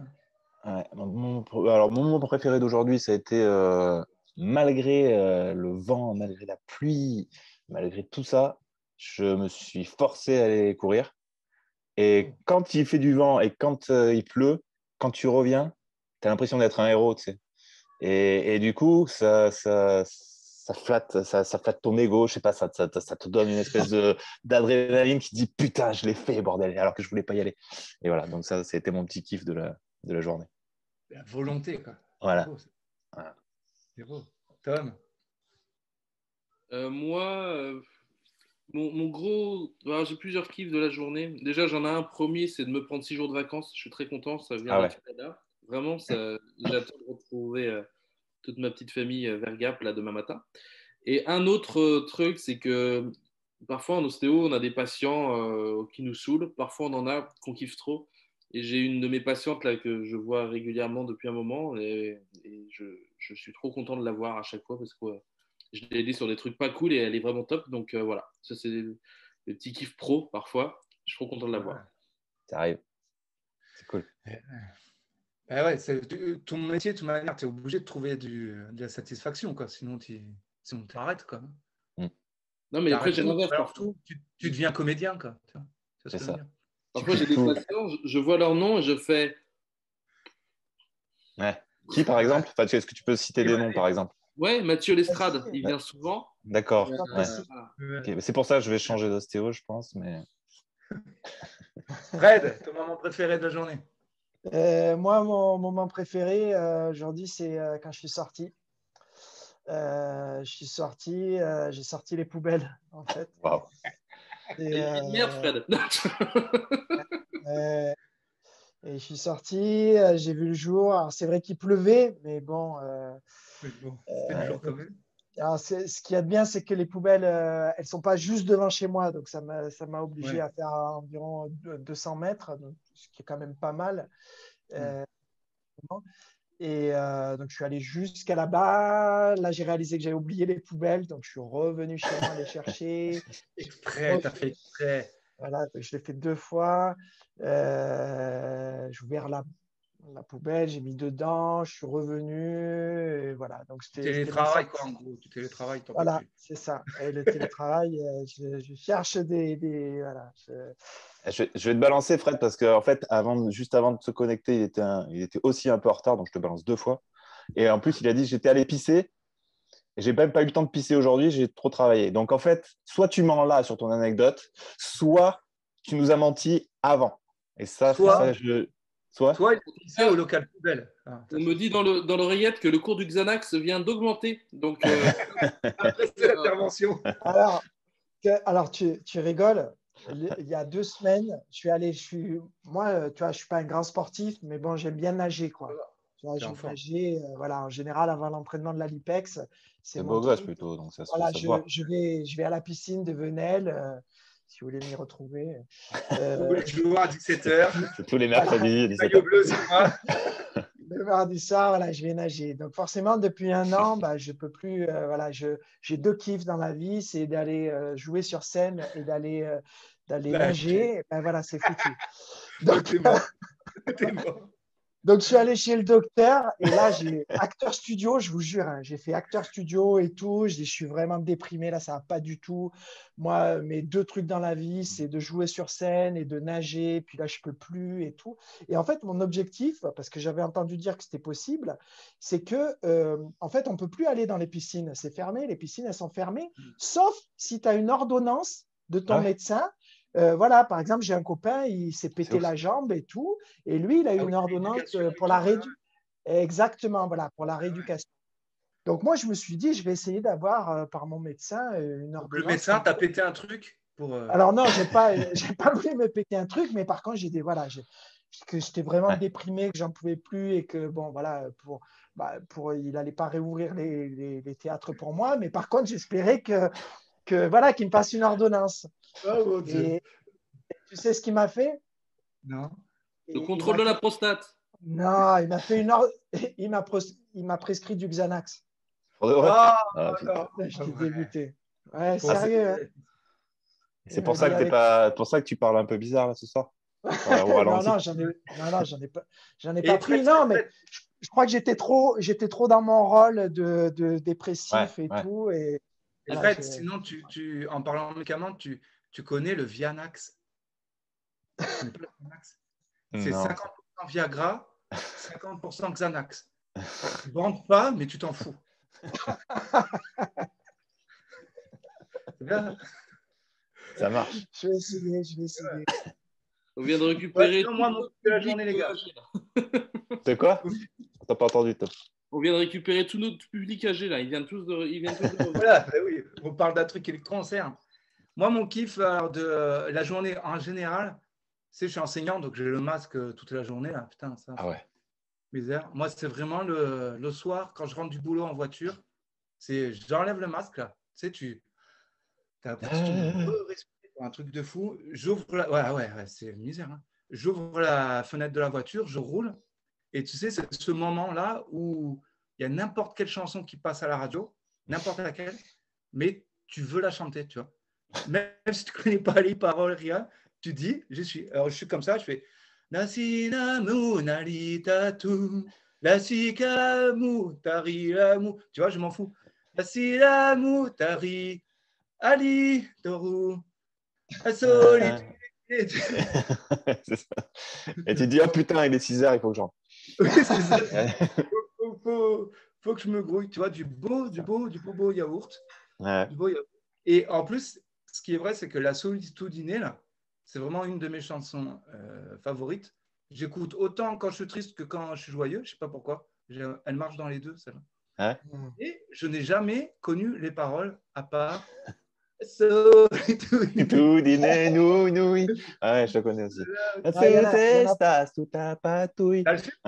Ouais, mon moment préféré d'aujourd'hui, ça a été malgré le vent, malgré la pluie, malgré tout ça, je me suis forcé à aller courir. Et quand il fait du vent et quand il pleut, quand tu reviens, tu as l'impression d'être un héros, tu sais. Et du coup, ça flatte ton ego, je sais pas, ça te donne une espèce d'adrénaline qui te dit putain, je l'ai fait, bordel, alors que je voulais pas y aller. Et voilà, donc ça, c'était mon petit kiff de la journée. La volonté, quoi. Voilà. C'est beau. Voilà. C'est beau. Tom. Moi, mon gros. Alors, j'ai plusieurs kiffs de la journée. Déjà, j'en ai un premier, c'est de me prendre 6 jours de vacances. Je suis très content, ça vient Ah du ouais. Canada. Vraiment, j'attends de retrouver toute ma petite famille vers Gap là, demain matin. Et un autre truc, c'est que parfois en ostéo, on a des patients qui nous saoulent. Parfois, on en a qu'on kiffe trop. Et j'ai une de mes patientes là que je vois régulièrement depuis un moment et je suis trop content de la voir à chaque fois parce que je l'ai aidée sur des trucs pas cool et elle est vraiment top. Donc voilà, ça c'est le petit kiff pro parfois. Je suis trop content de la voir. Ça arrive. C'est cool. Ouais, ton métier, de toute manière, tu es obligé de trouver de la satisfaction, quoi. Sinon, tu arrêtes, quoi. Non, mais après, j'ai l'inverse. Alors, tu deviens comédien, quoi. C'est ça. Parfois, j'ai des patients, je vois leur nom et je fais. Ouais. Qui, par exemple? Enfin, est-ce que tu peux citer des noms, par exemple? Ouais, Mathieu Lestrade, il vient souvent. D'accord. Ouais. Okay. C'est pour ça que je vais changer d'ostéo, je pense. Mais... Fred, ton moment préféré de la journée? Moi, mon moment préféré aujourd'hui, c'est quand je suis sorti. J'ai sorti les poubelles, en fait. Wow. Merde, Fred. Et je suis sorti, j'ai vu le jour. Alors, c'est vrai qu'il pleuvait, mais bon. C'était le jour quand même. Alors, ce qu'il y a de bien, c'est que les poubelles, elles ne sont pas juste devant chez moi. Donc, ça m'a obligé à faire environ 200 mètres, donc, ce qui est quand même pas mal. Et donc, je suis allé jusqu'à là-bas. Là, j'ai réalisé que j'avais oublié les poubelles. Donc, je suis revenu chez moi les chercher. Exprès, t'as fait exprès. Voilà, je l'ai fait 2 fois. J'ai ouvert la poubelle, j'ai mis dedans, je suis revenu. Et voilà. Donc, télétravail, quoi, en gros. Tu télétravailles, t'en voilà, peux plus. c'est ça. Et le télétravail, je cherche voilà, Je vais te balancer, Fred, parce que en fait, juste avant de se connecter, il était aussi un peu en retard, donc je te balance 2 fois. Et en plus, il a dit j'étais allé pisser, et j'ai même pas eu le temps de pisser aujourd'hui, j'ai trop travaillé. Donc en fait, soit tu mens là sur ton anecdote, soit tu nous as menti avant. Et ça, Soit il faut pisser au local poubelle. On me dit dans l'oreillette que le cours du Xanax vient d'augmenter. Donc, après cette intervention. Alors tu rigoles. Il y a 2 semaines, moi, tu vois, je suis pas un grand sportif, mais bon, j'aime bien nager, quoi. Tu vois, j'aime nager, voilà, en général, avant l'entraînement de la Lipex, c'est beau gosse plutôt, donc ça se voilà, voit. je vais à la piscine de Venelle, si vous voulez m'y retrouver. Tous les jours à 17h. C'est tous les mercredis, 17h. Maillot bleu, c'est moi. Le mardi soir, voilà, je vais nager. Donc forcément, depuis un an, je peux plus. Voilà, j'ai 2 kiffs dans la vie, c'est d'aller jouer sur scène et d'aller nager. Ben voilà, c'est foutu. Donc, T'es mort. Donc, je suis allé chez le docteur et là, j'ai acteur studio, je vous jure, hein, j'ai fait acteur studio et tout. Je suis vraiment déprimé, là, ça va pas du tout. Moi, mes deux trucs dans la vie, c'est de jouer sur scène et de nager. Puis là, je peux plus et tout. Et en fait, mon objectif, parce que j'avais entendu dire que c'était possible, c'est que, en fait, on peut plus aller dans les piscines. C'est fermé, les piscines, elles sont fermées, sauf si tu as une ordonnance de ton médecin. Voilà, par exemple, j'ai un copain, il s'est pété la jambe et tout, et lui, il a une ordonnance pour la rééducation. Exactement, voilà, pour la rééducation. Donc, moi, je me suis dit, je vais essayer d'avoir par mon médecin une ordonnance. Le médecin t'a pété un truc pour. Alors, non, j'ai pas voulu me péter un truc, mais par contre, voilà, que j'étais vraiment déprimé, que j'en pouvais plus et que, bon, voilà, il n'allait pas réouvrir les théâtres pour moi, mais par contre, j'espérais voilà, qu'il me passe une ordonnance. Oh mon Dieu. Et tu sais ce qu'il m'a fait? Non. Le contrôle de la prostate. Non, il m'a fait il m'a prescrit du Xanax. J'étais dégoûté. Ouais, sérieux. Hein. C'est pour ça que tu parles un peu bizarre là ce soir. Non, j'en ai pas pris. Non, mais je crois que j'étais trop dans mon rôle de dépressif et tout. Et Fred, sinon, en parlant de médicaments, tu connais le Vianax. C'est 50% Viagra, 50% Xanax. Tu ne vends pas, mais tu t'en fous. C'est bien. Ça marche. Je vais essayer. On vient de récupérer. Moi, mon de la journée, les gars. C'est quoi? T'as pas entendu, Tom. On vient de récupérer tout notre public âgé là. Ils viennent tous de... Voilà, oui. On parle d'un truc électro-concert. Moi, mon kiff de la journée en général, je suis enseignant, donc j'ai le masque toute la journée. Là. Putain, ça. Ah ouais. Misère. Moi, c'est vraiment le soir, quand je rentre du boulot en voiture, j'enlève le masque là. Tu sais, tu as l'impression de respirer un truc de fou. J'ouvre ouais, c'est misère. Hein. J'ouvre la fenêtre de la voiture, je roule. Et tu sais, c'est ce moment-là où il y a n'importe quelle chanson qui passe à la radio, n'importe laquelle, mais tu veux la chanter, tu vois. Même si tu ne connais pas les paroles, rien, tu dis, alors je suis comme ça, je fais Nasinamu naritatu, Lasikamu tariamu. Tu vois, je m'en fous. Nasinamu tari, Ali toru, Asolitude. C'est ça. Et tu dis, oh putain, il est 6h, il faut que j'entre. Oui, c'est ça. Faut que je me grouille, tu vois, du beau yaourt. Ouais. Du beau yaourt. Et en plus, ce qui est vrai, c'est que la solitude innée, là, c'est vraiment une de mes chansons favorites. J'écoute autant quand je suis triste que quand je suis joyeux. Je ne sais pas pourquoi. Elle marche dans les deux, celle-là. Ouais. Et je n'ai jamais connu les paroles à part solitude innée. Ouais, je la connais aussi. Elle fait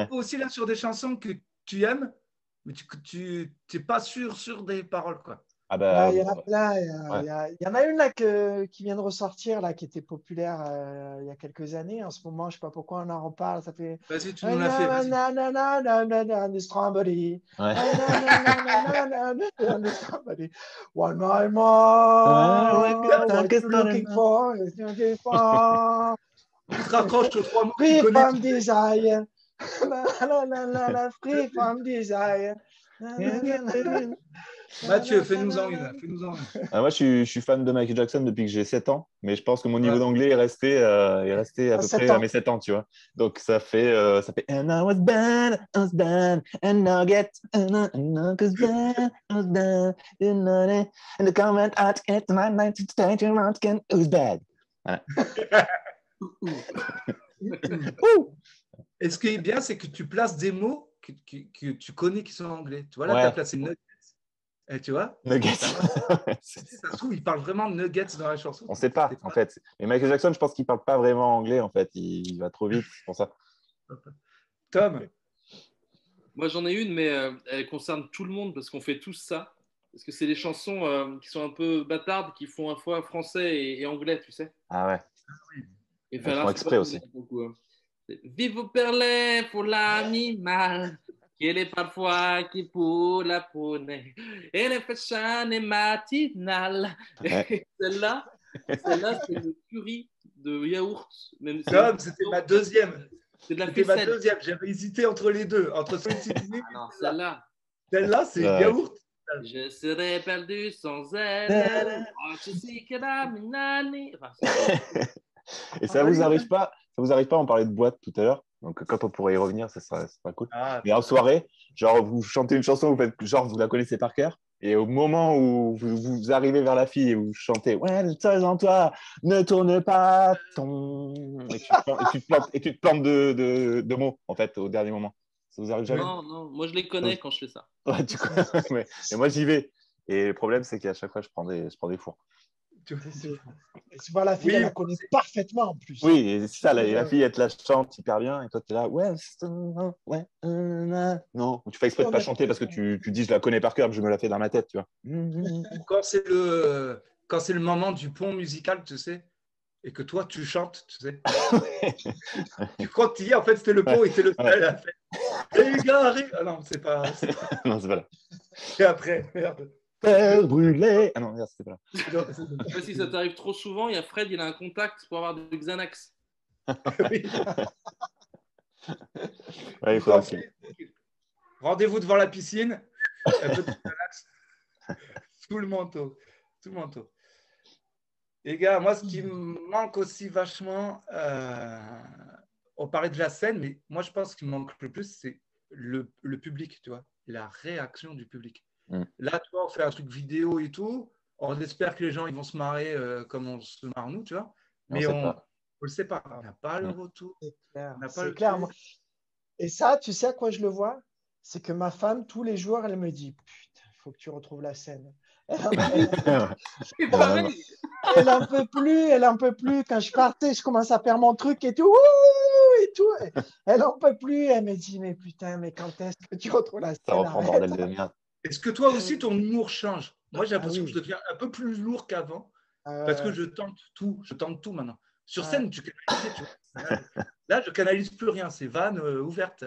aussi là sur des chansons que tu aimes, mais tu n'es pas sûr des paroles, quoi. Ah bah, il y en a plein. Il y en a une là qui vient de ressortir, là, qui était populaire il y a quelques années. En ce moment, je ne sais pas pourquoi on en reparle. Ça fait. Vas-y, tu nous l'as fait. One night more. What you looking for? Tu te raccroches aux 3 mots que tu Free connais. from desire. Free from desire. Mathieu, fais-nous-en une. Moi, je suis fan de Michael Jackson depuis que j'ai 7 ans, mais je pense que mon niveau d'anglais est resté à peu près à mes 7 ans, tu vois. Donc, ça fait And I was bad, and now get, and I was bad, and the comment I get my night to stay to run again, it was bad. Voilà. Et ce qui est bien, c'est que tu places des mots que tu connais qui sont anglais. Tu vois, là, tu as placé nuggets. Et tu vois Nuggets. Ça se trouve, il parle vraiment de nuggets dans la chanson. On ne sait pas, en fait. Mais Michael Jackson, je pense qu'il ne parle pas vraiment anglais, en fait. Il va trop vite, c'est pour ça. Tom? Moi, j'en ai une, mais elle concerne tout le monde parce qu'on fait tous ça. Parce que c'est des chansons qui sont un peu bâtardes, qui font à la fois français et anglais, tu sais. Ah ouais. Et ils font exprès aussi. Vivo per lei pour l'animal, qu'elle est parfois qui pour la poney, et les fashion matinale. Ouais. Celle-là, c'est une curry de yaourt. Tom, c'était ma deuxième. C'est de la C'était ma faisselle. deuxième. J'avais hésité entre les deux, entre Sweet City. Ah non, celle-là. Celle-là, c'est Ouais. yaourt. Je serais perdu sans elle. Oh, je sais que la minani. Enfin, c'est- Et ça vous arrive pas, on parlait de boîte tout à l'heure, donc quand on pourrait y revenir, ça sera cool. Ah, Mais en soirée, genre vous chantez une chanson, vous faites genre vous la connaissez par cœur, et au moment où vous arrivez vers la fille et vous chantez ouais, le toit en toi, ne tourne pas ton et tu te plantes de mots en fait au dernier moment. Ça vous arrive jamais? Non, non, moi je les connais quand je fais ça. Ouais, ouais. Et moi j'y vais. Et le problème c'est qu'à chaque fois je prends des fours. Et souvent, la fille, Oui, elle la connaît parfaitement en plus. Oui, et c'est ça, la fille, elle te la chante hyper bien, et toi, tu es là, ouais, ouais, non. Ou tu fais exprès de pas chanter parce que tu dis, je la connais par cœur, que je me la fais dans ma tête, tu vois. quand c'est le moment du pont musical, tu sais, et que toi, tu chantes, tu sais. Tu crois que tu y es, en fait, c'était le pont, et t'es le seul à faire. Égaré. Ah non, c'est pas. Non, c'est pas là. Et après, merde. Terre brûlée. Ah non, merde, c'était pas là. Non, Je sais pas si ça t'arrive trop souvent, il y a Fred, il a un contact pour avoir du Xanax. oui. Ouais, il faudra qu'il- Rendez-vous devant la piscine, un peu de relax, sous le manteau. Sous le manteau. Les gars, moi, ce qui me manque aussi vachement, on parlait de la scène, mais moi, je pense qu'il me manque le plus, c'est le public, tu vois, la réaction du public. Mm. Là, tu vois, on fait un truc vidéo et tout, on espère que les gens ils vont se marrer comme on se marre nous, tu vois, mais on ne le sait pas, on n'a pas le retour. C'est clair. On n'a pas C'est le clair. truc. Moi. Et ça, tu sais à quoi je le vois? C'est que ma femme, tous les jours, elle me dit, putain, il faut que tu retrouves la scène. C'est pareil. Elle en peut plus, elle en peut plus. Quand je partais, je commence à faire mon truc et tout, ouh, et tout. Elle en peut plus. Elle me dit, mais putain, mais quand est-ce que tu retrouves la Ça scène? reprend, Arrête. bordel de merde. Est-ce que toi aussi, ton humour change? Moi, j'ai Ah l'impression que oui. je deviens un peu plus lourd qu'avant parce que je tente tout maintenant. Sur scène, tu canalises, tu vois. Là, je canalise plus rien, c'est vanne ouverte.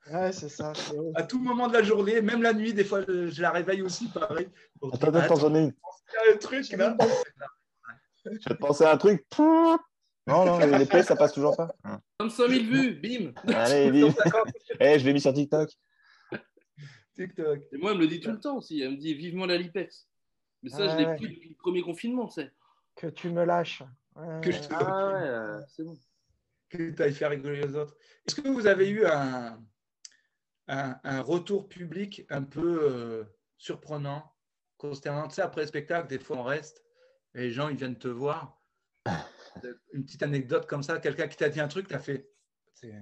Ouais, c'est ça. À tout moment de la journée, même la nuit, des fois, je la réveille aussi, pareil. Pour dire, Attends, j'en ai une. il y a un truc là. Je vais te penser à un truc. Non, les plays, ça passe toujours pas. 25 000 vues, bim. Allez, vite. Je l'ai mis sur TikTok. TikTok. Et moi, elle me le dit tout le temps aussi. Elle me dit vivement la Lipex. Mais ça, je l'ai pris depuis le premier confinement, tu sais. Que tu me lâches. Que je te Ah ouais, c'est bon. Que tu ailles faire rigoler les autres. Est-ce que vous avez eu un retour public un peu surprenant, consternant? Tu sais, après le spectacle, des fois, on reste et les gens, ils viennent te voir. Une petite anecdote comme ça, quelqu'un qui t'a dit un truc, t'as fait. C'est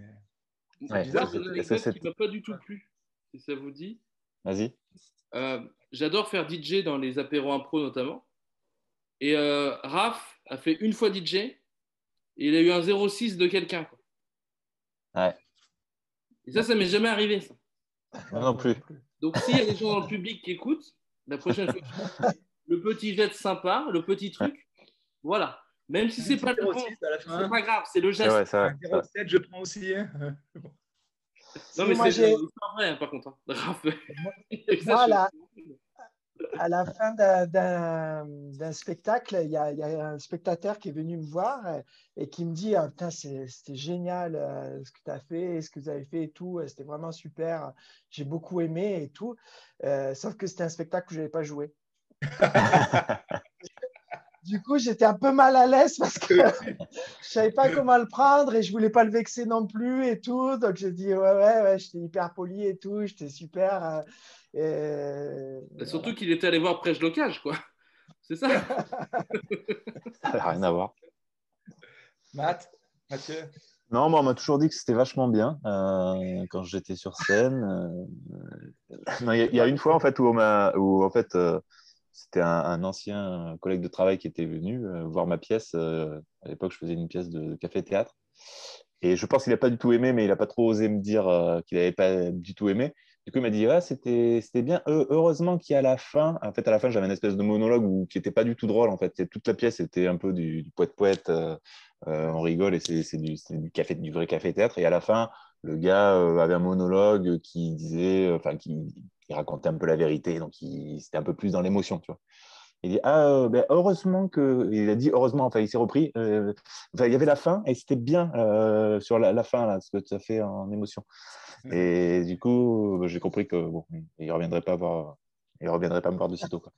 bizarre. C'est une anecdote qui ne m'a pas du tout plu, si ça vous dit. Vas-y. J'adore faire DJ dans les apéros impro notamment. Et Raph a fait une fois DJ et il a eu un 06 de quelqu'un. Quoi. Ouais. Et ça m'est jamais arrivé. Ça. Moi non plus. Donc, s'il y a des gens dans le public qui écoutent, la prochaine fois, le petit jet sympa, le petit truc, voilà. Même si c'est pas le bon, c'est pas grave, c'est le geste. Ouais, ça, 07, je prends aussi. Hein. Non, mais c'est pas vrai, hein, par contre. Hein. Raph. Moi, à la fin d'un spectacle, il y a un spectateur qui est venu me voir et qui me dit ah, putain, c'était génial ce que tu as fait, ce que vous avez fait et tout, c'était vraiment super, j'ai beaucoup aimé et tout. Sauf que c'était un spectacle que je n'avais pas joué. Du coup, j'étais un peu mal à l'aise parce que je ne savais pas comment le prendre et je ne voulais pas le vexer non plus et tout. Donc, j'ai dit ouais, j'étais hyper poli et tout, j'étais super. Surtout qu'il était allé voir Prêche Locage, quoi. C'est ça. Ça n'a rien à voir. Mathieu. Non, moi, on m'a toujours dit que c'était vachement bien quand j'étais sur scène. Non, il y a une fois en fait où en fait c'était un ancien collègue de travail qui était venu voir ma pièce. À l'époque, je faisais une pièce de café-théâtre. Et je pense qu'il n'a pas du tout aimé, mais il n'a pas trop osé me dire qu'il n'avait pas du tout aimé. Du coup, il m'a dit c'était bien. Heureusement qu'à la fin, en fait, à la fin, j'avais une espèce de monologue qui n'était pas du tout drôle. En fait, toute la pièce était un peu du poète-poète. On rigole et c'est du vrai café-théâtre. Et à la fin, le gars avait un monologue qui disait, qui racontait un peu la vérité. Donc, c'était un peu plus dans l'émotion, tu vois. Il dit ben, heureusement que. Il a dit heureusement, enfin, il s'est repris. Enfin, il y avait la fin et c'était bien sur la fin, là, ce que tu as fait en émotion. Et du coup, j'ai compris que bon, il ne reviendrait pas me voir de sitôt, quoi.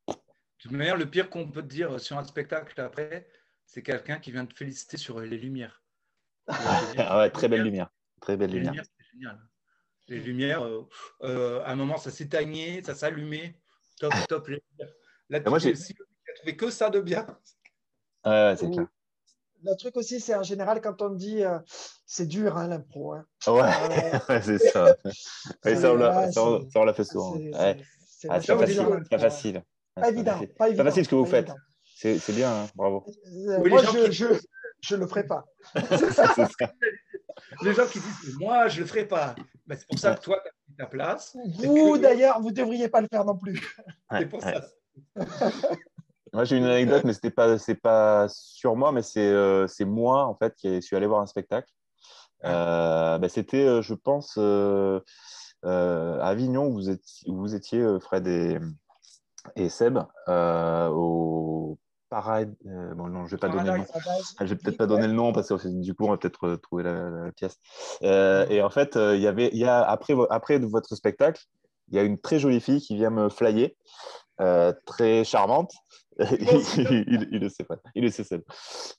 De toute manière, le pire qu'on peut te dire sur un spectacle après, c'est quelqu'un qui vient te féliciter sur les lumières. Ah ouais, très belle lumière. Très belle Les lumière. lumières, c'est génial. Les lumières, à un moment, ça s'éteignait, ça s'allumait. Top, top. Là, Et moi, si tu as trouvé que ça de bien. Ouais, c'est clair. Le truc aussi, c'est en général quand on dit c'est dur, hein, l'impro. Hein. Ouais, c'est ça. Ouais, ça, on l'a fait souvent. C'est Ah, c'est vachement dur, pas l'impro. facile. Pas évident, pas évident. Pas facile ce que vous pas faites. évident. C'est bien, hein, bravo. Oui, Moi, je le ferai pas. C'est ça. Les gens qui disent moi, je le ferai pas. Ben, c'est pour ça que toi, tu as pris ta place. Vous, d'ailleurs, vous devriez pas le faire non plus. C'est pour ça. Moi, j'ai une anecdote, mais c'est pas sur moi, mais c'est moi, en fait, qui suis allé voir un spectacle. Ben, c'était, je pense, à Avignon, où vous étiez Fred et Seb, au Parade. Bon, non, je vais pas donner le nom. Je vais peut-être pas donner le nom parce que du coup, on va peut-être trouver la pièce. Et en fait, il y a après votre spectacle, il y a une très jolie fille qui vient me flyer, très charmante. Il le sait pas, il le sait Seb.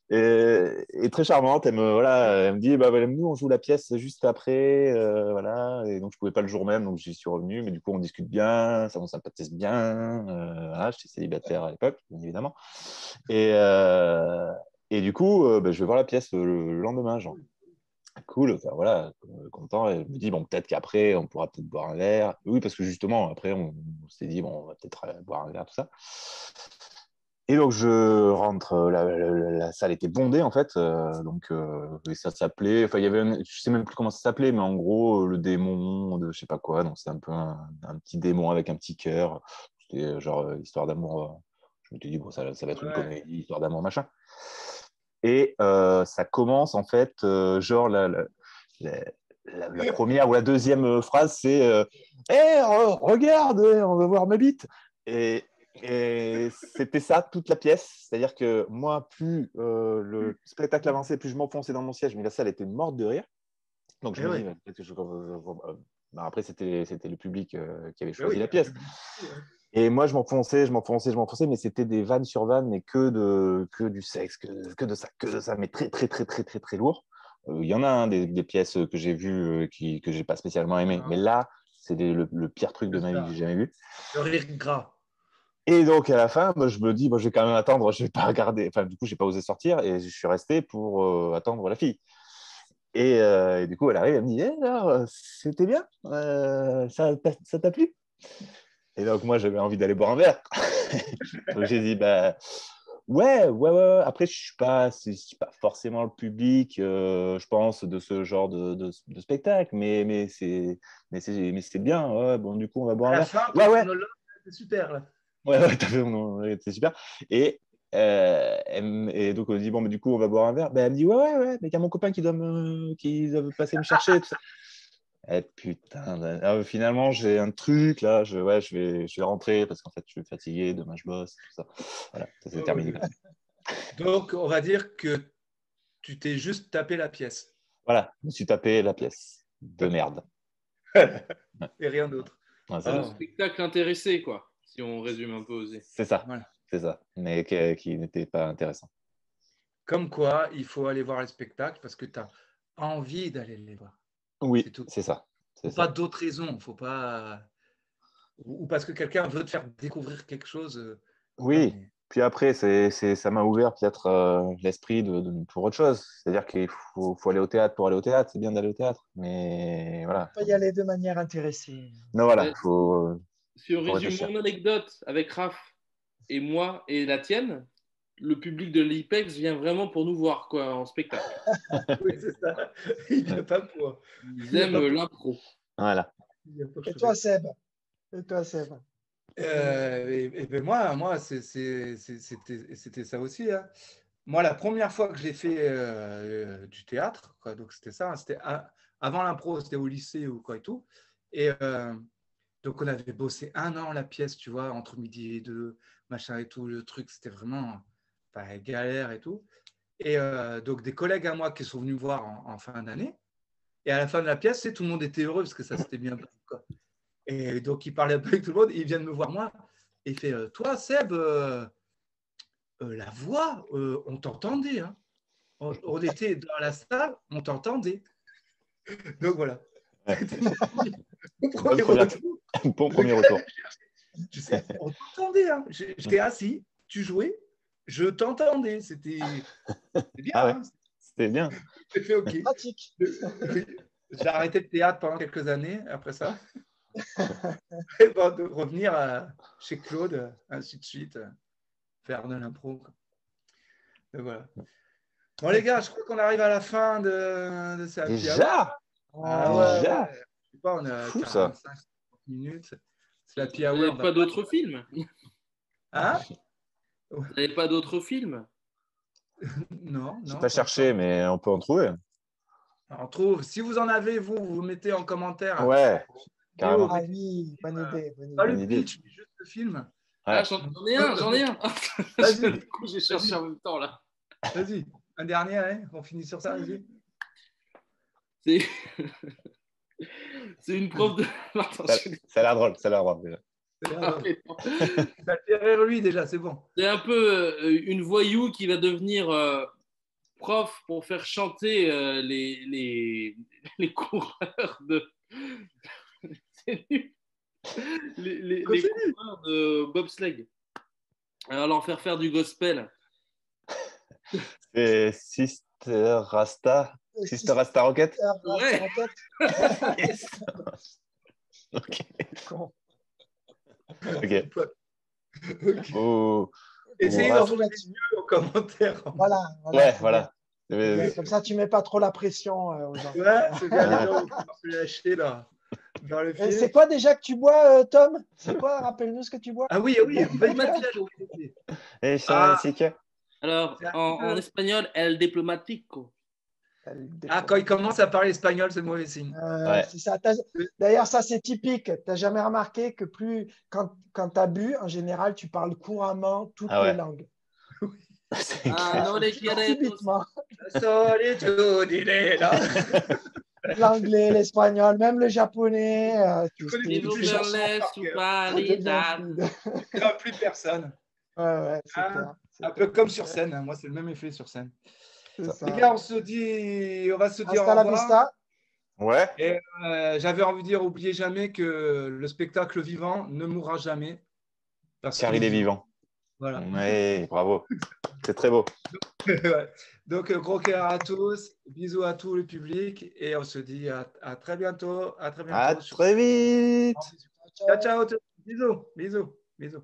Et très charmante, elle me dit bah, nous on joue la pièce juste après, voilà. Et donc je pouvais pas le jour même, donc j'y suis revenu, mais du coup on discute bien, on sympathise bien, voilà, j'étais célibataire à l'époque, bien évidemment. Et du coup je vais voir la pièce le lendemain, genre cool, enfin, voilà, content. Et je me dis bon, peut-être qu'après on pourra peut-être boire un verre. Oui, parce que justement après on s'est dit bon, on va peut-être boire un verre, tout ça. Et donc je rentre, la salle était bondée en fait, donc ça s'appelait, enfin il y avait, je sais même plus comment ça s'appelait, mais en gros le démon de je sais pas quoi, donc c'est un peu un petit démon avec un petit cœur, c'était genre histoire d'amour. Je me suis dit bon ça va être une comédie, histoire d'amour machin. Et ça commence en fait, genre la première ou la deuxième phrase c'est hey, regarde, on va voir ma bite. Et c'était ça, toute la pièce. C'est-à-dire que moi, plus le spectacle avançait, plus je m'enfonçais dans mon siège, mais la salle était morte de rire. Donc je me dis, peut-être que après, c'était le public qui avait choisi la pièce. Et moi, je m'enfonçais, mais c'était des vannes sur vannes, mais que du sexe, que de ça, mais très, très, très, très, très, très lourd. Il y en a des pièces que j'ai vues que j'ai pas spécialement aimées, mais là, c'est le pire truc de ma vie que j'ai jamais vu. Le rire gras. Et donc, à la fin, je me dis, je vais quand même attendre, je vais pas regarder. Enfin, du coup, j'ai pas osé sortir et je suis resté pour attendre la fille. Et du coup, elle arrive, elle me dit, alors, c'était bien, ça t'a plu? Et donc, moi, j'avais envie d'aller boire un verre. Donc, j'ai dit, bah, ouais. Après, je suis pas forcément le public, je pense, de ce genre de spectacle, mais c'est bien. Ouais, bon, du coup, on va boire un verre. Fin, Ouais. C'est super, là. Ouais, t'as fait, c'est super. Et donc, on dit, bon, mais du coup, on va boire un verre. Ben, elle me dit, ouais, mais il y a mon copain qui doit passer me chercher. Tout ça. Et putain, finalement, j'ai un truc, là, je vais rentrer parce qu'en fait, je suis fatigué, demain, je bosse, tout ça. Voilà, ça s'est terminé. Donc, on va dire que tu t'es juste tapé la pièce. Voilà, je me suis tapé la pièce de merde. Et rien d'autre. C'est un spectacle intéressé, quoi, si on résume un peu osé. C'est ça, c'est ça, mais qui n'était pas intéressant. Comme quoi, il faut aller voir les spectacles parce que tu as envie d'aller les voir. Oui, c'est ça. Pas d'autres raisons, faut pas... Ou parce que quelqu'un veut te faire découvrir quelque chose. Oui, puis après, ça m'a ouvert peut-être l'esprit pour autre chose. C'est-à-dire qu'il faut aller au théâtre pour aller au théâtre. C'est bien d'aller au théâtre, mais voilà. On peut y aller de manière intéressée. Non, voilà, faut... Si on résume mon anecdote avec Raph et moi et la tienne, le public de l'IPEX vient vraiment pour nous voir, quoi, en spectacle. Oui, c'est ça. Il vient pas pour... Ils aiment l'impro. Voilà. Et toi, Seb? Ben moi c'était ça aussi. Hein. Moi, la première fois que j'ai fait du théâtre, quoi, donc c'était ça, hein, c'était avant l'impro, c'était au lycée ou quoi et tout. Et Donc, on avait bossé 1 an la pièce, tu vois, entre midi et 2, machin et tout. Le truc, c'était vraiment galère et tout. Et donc, des collègues à moi qui sont venus me voir en fin d'année. Et à la fin de la pièce, tout le monde était heureux parce que ça s'était bien passé, quoi. Et donc, il parlait un peu avec tout le monde. Et ils viennent me voir, moi. Et il fait toi, Seb, la voix, on t'entendait. Hein. On était dans la salle, on t'entendait. Donc, voilà. Ouais. Mon premier retour. Bon premier retour. Tu sais, on t'entendait. Hein. J'étais assis, tu jouais, je t'entendais. C'était bien. Ah ouais, hein. c'était bien. J'ai fait OK. Pratique. J'ai arrêté le théâtre pendant quelques années après ça. Et bon, de revenir chez Claude, ainsi de suite, faire de l'impro. Donc, voilà. Bon, les gars, je crois qu'on arrive à la fin de cette Déjà? Ah ouais, Déjà? ouais. Je sais pas, on a Fou, ça. 45 minutes. C'est la Vous Happy Hour. n'avez pas d'autres films? Hein? Vous n'avez pas d'autres films? Non, J'ai non. pas cherché, mais on peut en trouver. On trouve. Si vous en avez, vous mettez en commentaire. Ouais, carrément. Ah oui, bonne idée. Pas Bonne le idée. pitch, mais juste le film. Ouais. Ah, j'en ai un, j'en ai un. Vas-y. Du coup, j'ai cherché en même temps là. Vas-y, un dernier, hein. On finit sur ça, vas-y. C'est c'est une prof de. Attends, Ça a l'air drôle, ça a l'air drôle déjà. Ça fait rire lui déjà, c'est bon. C'est un peu une voyou qui va devenir prof pour faire chanter les coureurs de. C'est nul. Les coureurs de bobsleigh. Alors leur faire du gospel. C'est Sister Rasta. Sister Rasta Rocket. Ouais. Yes. Ok. Con. Ok. Ok. Oh. Essayez Bon, d'en reste- trouver mieux en commentaire. Voilà. Ouais, c'est voilà. bien. Comme ça, tu mets pas trop la pression aux gens. Ouais, c'est bien, les gens vont pouvoir se lâcher là. Dans le Et film. c'est quoi déjà que tu bois, Tom? C'est quoi? Rappelle-nous ce que tu bois. Ah oui, belle Diplomatico. Et Ah. Chica. Alors, en espagnol, el diplomatico. quand il commence à parler espagnol, c'est mauvais signe. Ouais. C'est ça. D'ailleurs, ça, c'est typique. Tu n'as jamais remarqué que quand tu as bu, en général, tu parles couramment toutes Ah ouais. les langues. C'est Ah, clair. non, les quieres. Subitement. Solitude, il est là. L'anglais, l'espagnol, même le japonais. Tu connais Si toutes vous les chansons verlez par su cœur. ça devient paridad. fluide. Tu crains plus personne. Ouais, c'est Ah, clair. C'est Un peu comme sur scène. Hein. Moi, c'est le même effet sur scène. ça. Les gars, on va se dire Hasta au la revoir. vista. Ouais. Et j'avais envie de dire, oubliez jamais que le spectacle vivant ne mourra jamais. Parce Car qu'il il est vivant. Voilà. Ouais, bravo. C'est très beau. Ouais. Donc, gros cœur à tous. Bisous à tout le public. Et on se dit à très bientôt. À très bientôt. À très vite. Ciao, ciao. Bisous. Bisous. Bisous.